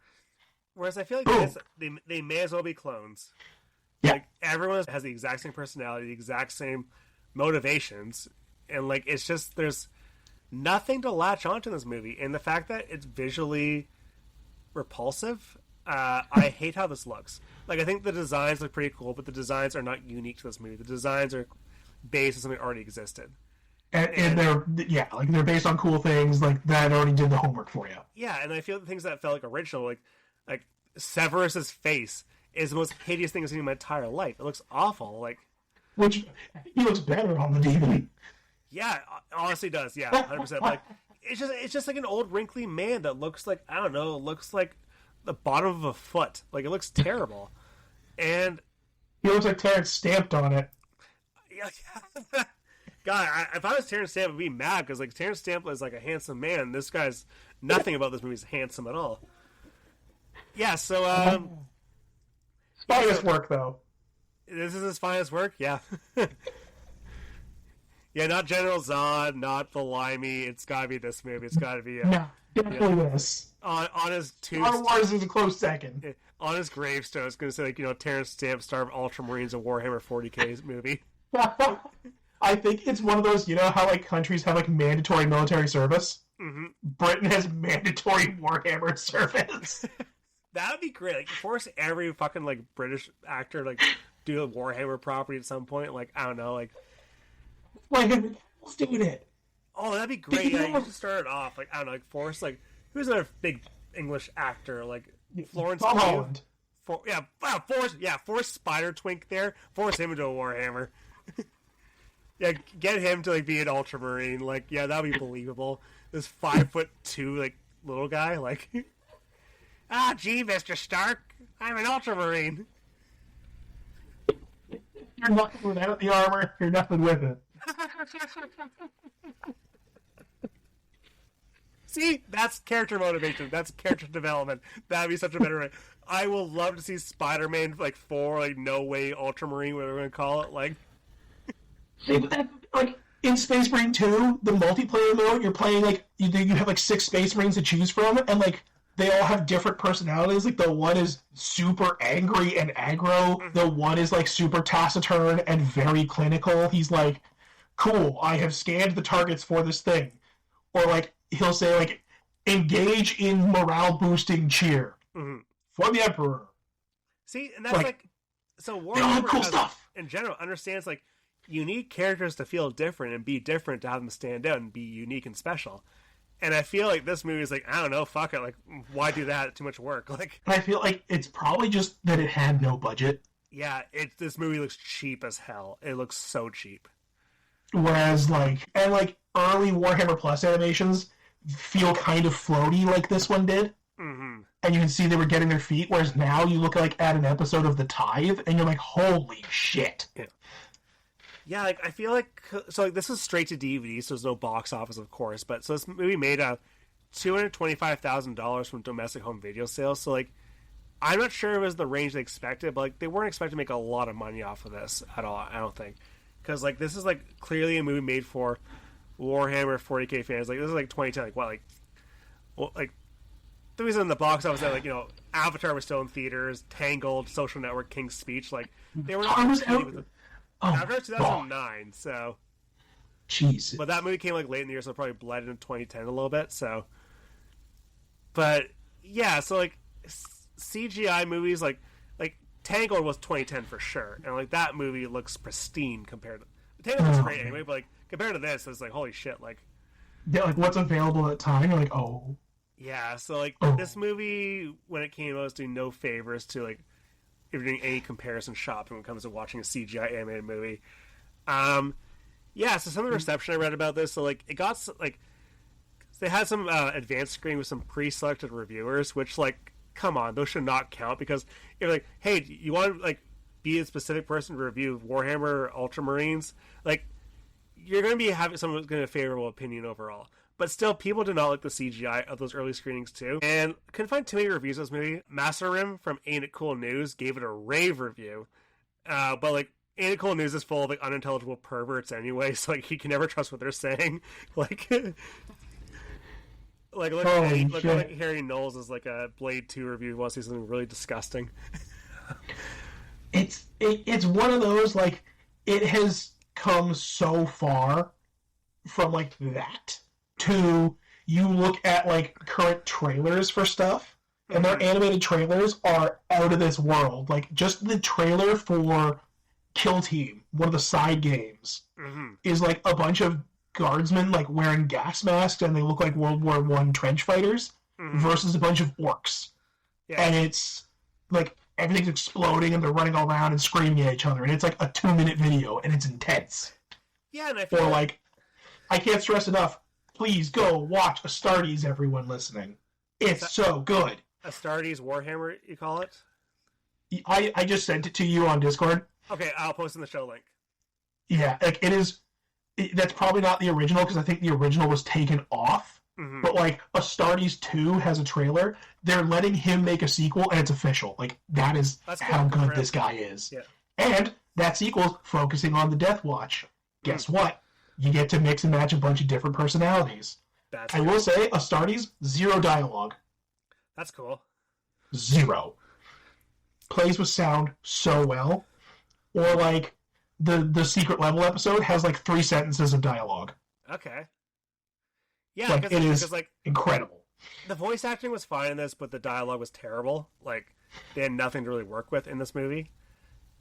Whereas I feel like they may as well be clones. Yeah. Like, everyone has the exact same personality, the exact same motivations, and, like, it's just, there's nothing to latch onto in this movie. And the fact that it's visually repulsive, I hate how this looks. Like, I think the designs look pretty cool, but the designs are not unique to this movie. The designs are based on something that already existed. And they're based on cool things, like, that already did the homework for you. Yeah, and I feel the things that felt, like, original, like Severus's face is the most hideous thing I've seen in my entire life. It looks awful. Like, which he looks better on the DVD. Yeah, honestly does. Yeah, 100%. Like, it's just like an old wrinkly man that looks like, I don't know, looks like the bottom of a foot. Like, it looks terrible. And he looks like Terrence Stamped on it. Yeah. God, if I was Terrence Stamp, I'd be mad because like Terrence Stamp is like a handsome man. This guy's nothing about this movie is handsome at all. Yeah, so finest work though. This is his finest work. Yeah. Yeah, not General Zod, not the Limey. It's got to be this movie. It's got to be no, definitely this. On his Star Wars is a close second. On his gravestone, it's going to say like Terrence Stamp, star of Ultramarines, a Warhammer 40K movie. I think it's one of those, how like countries have like mandatory military service? Mm-hmm. Britain has mandatory Warhammer service. That would be great. Like, force every fucking like British actor like do a Warhammer property at some point. Like, I don't know, like who's doing it? Oh, that'd be great. Yeah, you should start it off. Like, I don't know, like force like who's another big English actor? Like Florence Holland. Force Spider Twink there. Force him into a Warhammer. Yeah, get him to like be an Ultramarine. Like, yeah, that'd be believable. This 5'2" like little guy. Like, gee, Mr. Stark, I'm an Ultramarine. You're nothing without the armor. You're nothing with it. See, that's character motivation. That's character development. That'd be such a better way. I will love to see Spider-Man like 4, like No Way Ultramarine, whatever we're gonna call it. Like, see, but that, like in Space Marine 2, the multiplayer mode, you're playing like you have like 6 Space Marines to choose from, and like they all have different personalities. Like the one is super angry and aggro. Mm-hmm. The one is like super taciturn and very clinical. He's like, cool, I have scanned the targets for this thing. Or like he'll say like, engage in morale boosting cheer for the Emperor. See, and that's like so Warhammer cool stuff in general understands like you need characters to feel different and be different to have them stand out and be unique and special. And I feel like this movie is like, I don't know, fuck it, like why do that? Too much work. Like, I feel like it's probably just that it had no budget. Yeah, this movie looks cheap as hell. It looks so cheap. Whereas like early Warhammer Plus animations feel kind of floaty like this one did. Mm-hmm. And you can see they were getting their feet, whereas now you look like at an episode of The Tithe and you're like, holy shit. Yeah, like I feel like so like this is straight to DVD, so there's no box office, of course. But so this movie made $225,000 from domestic home video sales. So like, I'm not sure it was the range they expected, but like they weren't expecting to make a lot of money off of this at all. I don't think, because like this is like clearly a movie made for Warhammer 40K fans. Like this is like 2010. Like what? Like the reason the box office that like Avatar was still in theaters, Tangled, Social Network, King's Speech. Like they were not. After 2009, so jeez. But that movie came like late in the year, so it probably bled into 2010 a little bit. So, but yeah, so like CGI movies, like Tangled was 2010 for sure, and like that movie looks pristine compared to Tangled looks great anyway, but like compared to this, it's like holy shit, like yeah, like what's available at the time, you're like oh yeah, so like this movie when it came out was doing no favors to like. If you're doing any comparison shopping when it comes to watching a CGI animated movie. Yeah, so some of the reception I read about this, so like it got like they had some advanced screening with some pre-selected reviewers, which like come on, those should not count because if like, hey, you want to like be a specific person to review Warhammer Ultramarines, like you're going to be having someone who's going to have a favorable opinion overall. But still, people did not like the CGI of those early screenings too. And couldn't find too many reviews of this movie. Masarim from Ain't It Cool News gave it a rave review. But like, Ain't It Cool News is full of like unintelligible perverts anyway, so like you can never trust what they're saying. Like, look like Harry Knowles is like a Blade 2 review. Wants to see something really disgusting. It's one of those like it has come so far from like that. To you look at like current trailers for stuff, and their animated trailers are out of this world. Like just the trailer for Kill Team, one of the side games, is like a bunch of guardsmen like wearing gas masks and they look like World War I trench fighters versus a bunch of orcs. and it's like everything's exploding and they're running all around and screaming at each other, and it's like a 2-minute video and it's intense. Yeah, and I feel like I can't stress enough. Please go watch Astartes, everyone listening. It's so good. Astartes Warhammer, you call it? I just sent it to you on Discord. Okay, I'll post in the show link. Yeah, like it is. That's probably not the original because I think the original was taken off. Mm-hmm. But like Astartes 2 has a trailer. They're letting him make a sequel, and it's official. Like that's how good this guy is. Yeah. And that sequel's focusing on the Death Watch. Guess what? You get to mix and match a bunch of different personalities. I will say, Astartes, 0 dialogue. That's cool. 0. Plays with sound so well. Or like the secret level episode has like 3 sentences of dialogue. Okay. Yeah, like, it is incredible. The voice acting was fine in this, but the dialogue was terrible. Like, they had nothing to really work with in this movie.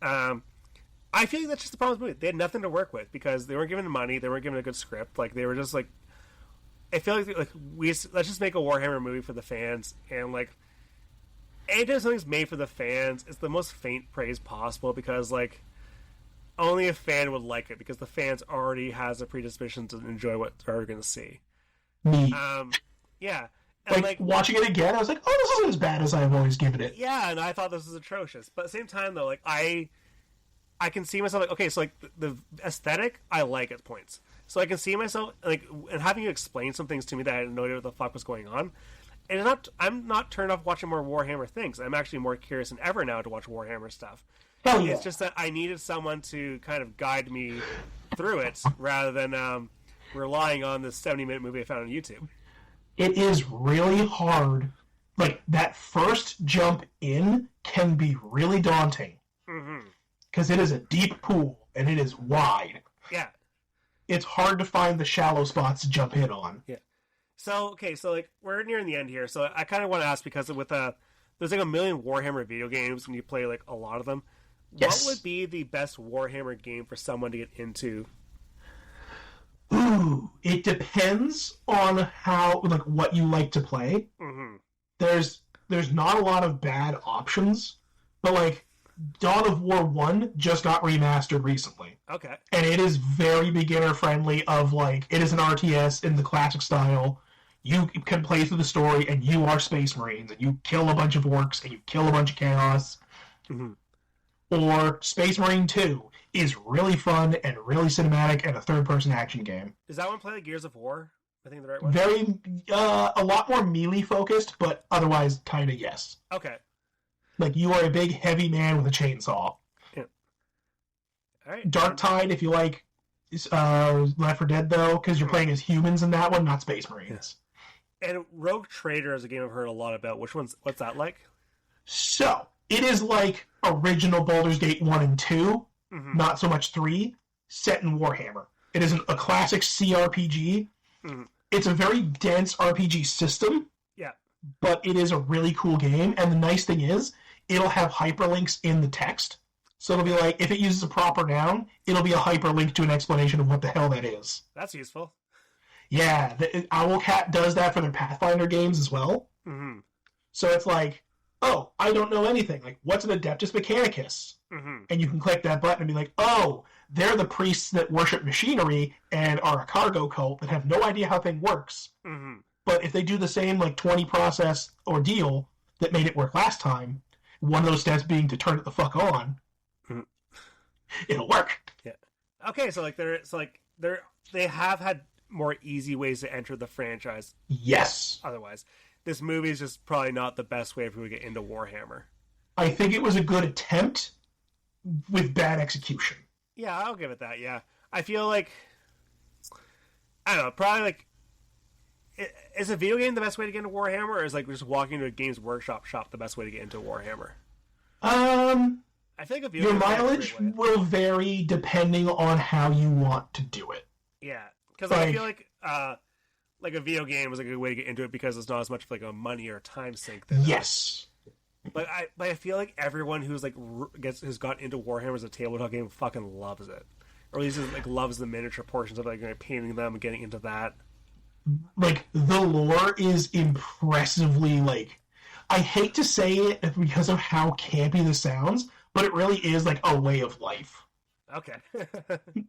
I feel like that's just the problem with the movie. They had nothing to work with because they weren't given the money, they weren't given a good script. Like, they were just like, I feel like let's just make a Warhammer movie for the fans, and like, anytime something's made for the fans, it's the most faint praise possible because like, only a fan would like it because the fans already has a predisposition to enjoy what they're going to see. Me. Yeah. And like watching it again, I was like, oh, this isn't as bad as I've always given it. Yeah, and I thought this was atrocious. But at the same time, though, like I can see myself like, okay, so like the aesthetic I like at points. So I can see myself like, and having you explain some things to me that I had no idea what the fuck was going on. And I'm not turned off watching more Warhammer things. I'm actually more curious than ever now to watch Warhammer stuff. Hell yeah. It's just that I needed someone to kind of guide me through it rather than relying on this 70-minute movie I found on YouTube. It is really hard. Like, that first jump in can be really daunting. Because it is a deep pool, and it is wide. Yeah. It's hard to find the shallow spots to jump in on. Yeah. So, okay, so, like, we're nearing the end here. So I kind of want to ask, because with there's, like, a million Warhammer video games, and you play, like, a lot of them. Yes. What would be the best Warhammer game for someone to get into? Ooh, it depends on how, like, what you like to play. Mm-hmm. There's not a lot of bad options, but, like, Dawn of War 1 just got remastered recently. Okay. And it is very beginner-friendly of, like, it is an RTS in the classic style. You can play through the story, and you are Space Marines, and you kill a bunch of orcs, and you kill a bunch of chaos. Mm-hmm. Or Space Marine 2 is really fun and really cinematic and a third-person action game. Does that one play like Gears of War? I think the right one? Very, a lot more melee-focused, but otherwise kind of yes. Okay. Like, you are a big, heavy man with a chainsaw. Yeah. All right. Dark Tide, if you like Left 4 Dead, though, because you're playing as humans in that one, not Space Marines. And Rogue Trader is a game I've heard a lot about. What's that like? So, it is like original Baldur's Gate 1 and 2, not so much 3, set in Warhammer. It is a classic CRPG. Mm-hmm. It's a very dense RPG system. Yeah. But it is a really cool game, and the nice thing is, it'll have hyperlinks in the text. So it'll be like, if it uses a proper noun, it'll be a hyperlink to an explanation of what the hell that is. That's useful. Yeah, Owlcat does that for their Pathfinder games as well. Mm-hmm. So it's like, oh, I don't know anything. Like, what's an Adeptus Mechanicus? Mm-hmm. And you can click that button and be like, oh, they're the priests that worship machinery and are a cargo cult that have no idea how thing works. Mm-hmm. But if they do the same, like, 20 process ordeal that made it work last time, one of those steps being to turn it the fuck on, it'll work. Yeah. Okay, so, like, they have had more easy ways to enter the franchise. Yes. Otherwise. This movie is just probably not the best way for you to get into Warhammer. I think it was a good attempt with bad execution. Yeah, I'll give it that, yeah. I feel like, I don't know, probably like, is a video game the best way to get into Warhammer, or is like just walking into a Games Workshop shop the best way to get into Warhammer? I think a video your mileage will vary depending on how you want to do it. Yeah, because I feel like a video game is a good way to get into it because it's not as much of like a money or time sink. Yes. But I feel like everyone who's like who's gotten into Warhammer as a tabletop game fucking loves it, or at least like loves the miniature portions of like painting them and getting into that. Like the lore is impressively like, I hate to say it because of how campy this sounds, but it really is like a way of life. Okay.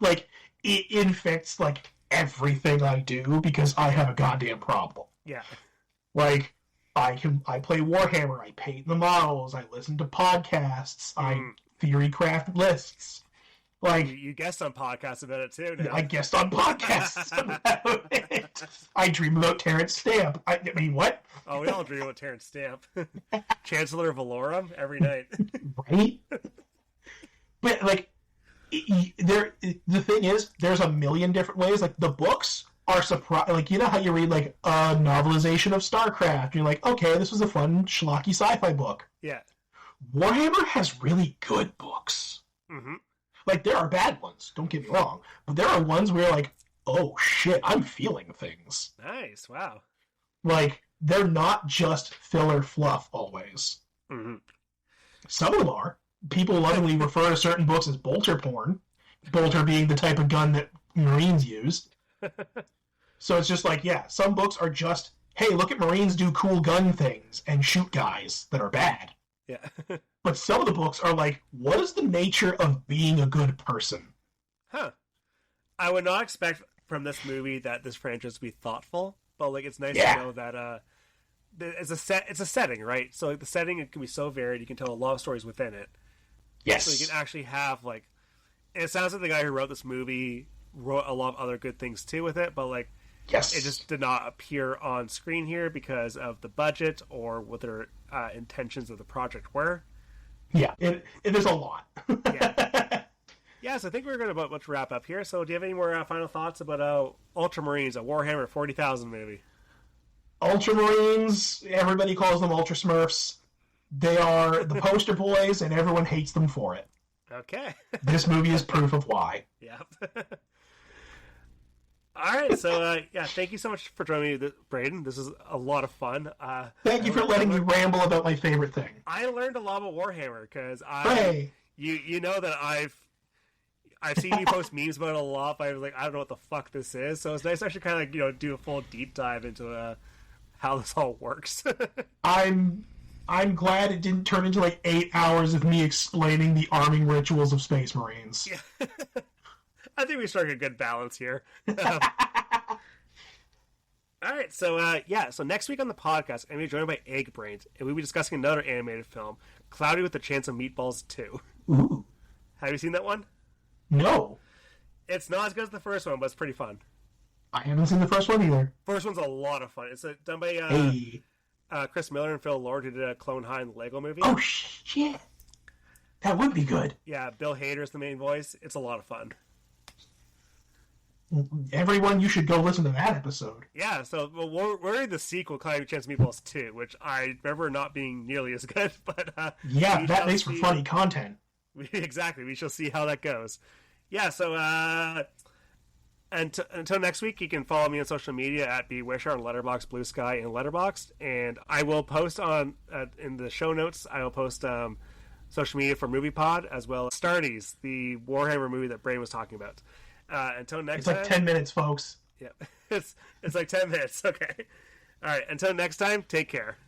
Like, it infects like everything I do because I have a goddamn problem. Yeah. Like, I play Warhammer, I paint the models, I listen to podcasts, I theory craft lists. Like, you guessed on podcasts about it too. Now. I guessed on podcasts about it. I dream about Terrence Stamp. I mean, what? Oh, we all dream about Terrence Stamp. Chancellor Valorum every night. Right? But, like, the thing is, there's a million different ways. Like, the books are surprise. Like, you know how you read, like, a novelization of StarCraft, and you're like, okay, this was a fun, schlocky sci-fi book. Yeah. Warhammer has really good books. Mm-hmm. Like, there are bad ones, don't get me wrong. But there are ones where you're like, oh, shit, I'm feeling things. Nice, wow. Like, they're not just filler fluff, always. Mm-hmm. Some of them are. People lovingly refer to certain books as bolter porn. Bolter being the type of gun that Marines use. So it's just like, yeah, some books are just, hey, look at Marines do cool gun things and shoot guys that are bad. Yeah. But some of the books are like, what is the nature of being a good person? Huh. I would not expect from this movie that this franchise would be thoughtful, but like it's nice to know that it's a setting, right? So like the setting, it can be so varied, you can tell a lot of stories within it. Yes. So you can actually have like, and it sounds like the guy who wrote this movie wrote a lot of other good things too with it, but like, yes, it just did not appear on screen here because of the budget or what their intentions of the project were. Yeah, it is a lot. Yeah. Yeah, so I think we're going to about to wrap up here. So do you have any more final thoughts about Ultramarines, a Warhammer 40,000 movie? Ultramarines, everybody calls them Ultra Smurfs. They are the poster boys, and everyone hates them for it. Okay. This movie is proof of why. Yeah. All right, so yeah, thank you so much for joining me, Braden. This is a lot of fun. Thank you for letting me ramble about my favorite thing. I learned a lot about Warhammer because you know that I've seen you post memes about it a lot, but I was like, I don't know what the fuck this is. So it's nice to actually kind of do a full deep dive into how this all works. I'm glad it didn't turn into like 8 hours of me explaining the arming rituals of Space Marines. Yeah. I think we struck a good balance here. All right, so so next week on the podcast, I'm going to be joined by Egg Brains, and we'll be discussing another animated film, Cloudy with a Chance of Meatballs 2. Ooh. Have you seen that one? No. It's not as good as the first one, but it's pretty fun. I haven't seen the first one either. First one's a lot of fun. It's done by Chris Miller and Phil Lord, who did a Clone High and Lego movie. Oh, shit. That would be good. Yeah, Bill Hader's the main voice. It's a lot of fun. Everyone, you should go listen to that episode. Yeah, so we're in the sequel, Cloudy with a Chance of Meatballs 2, which I remember not being nearly as good, but yeah, that makes for funny content. Exactly, we shall see how that goes. Yeah, so until next week, you can follow me on social media at bwisher on Letterboxd, Blue Sky, and Letterboxd, and I will post on in the show notes. I will post social media for MoviePod as well as Starties, the Warhammer movie that Braden was talking about. Until next time. It's like 10 minutes, folks. Yeah, it's like 10 minutes. Okay. All right. Until next time, take care.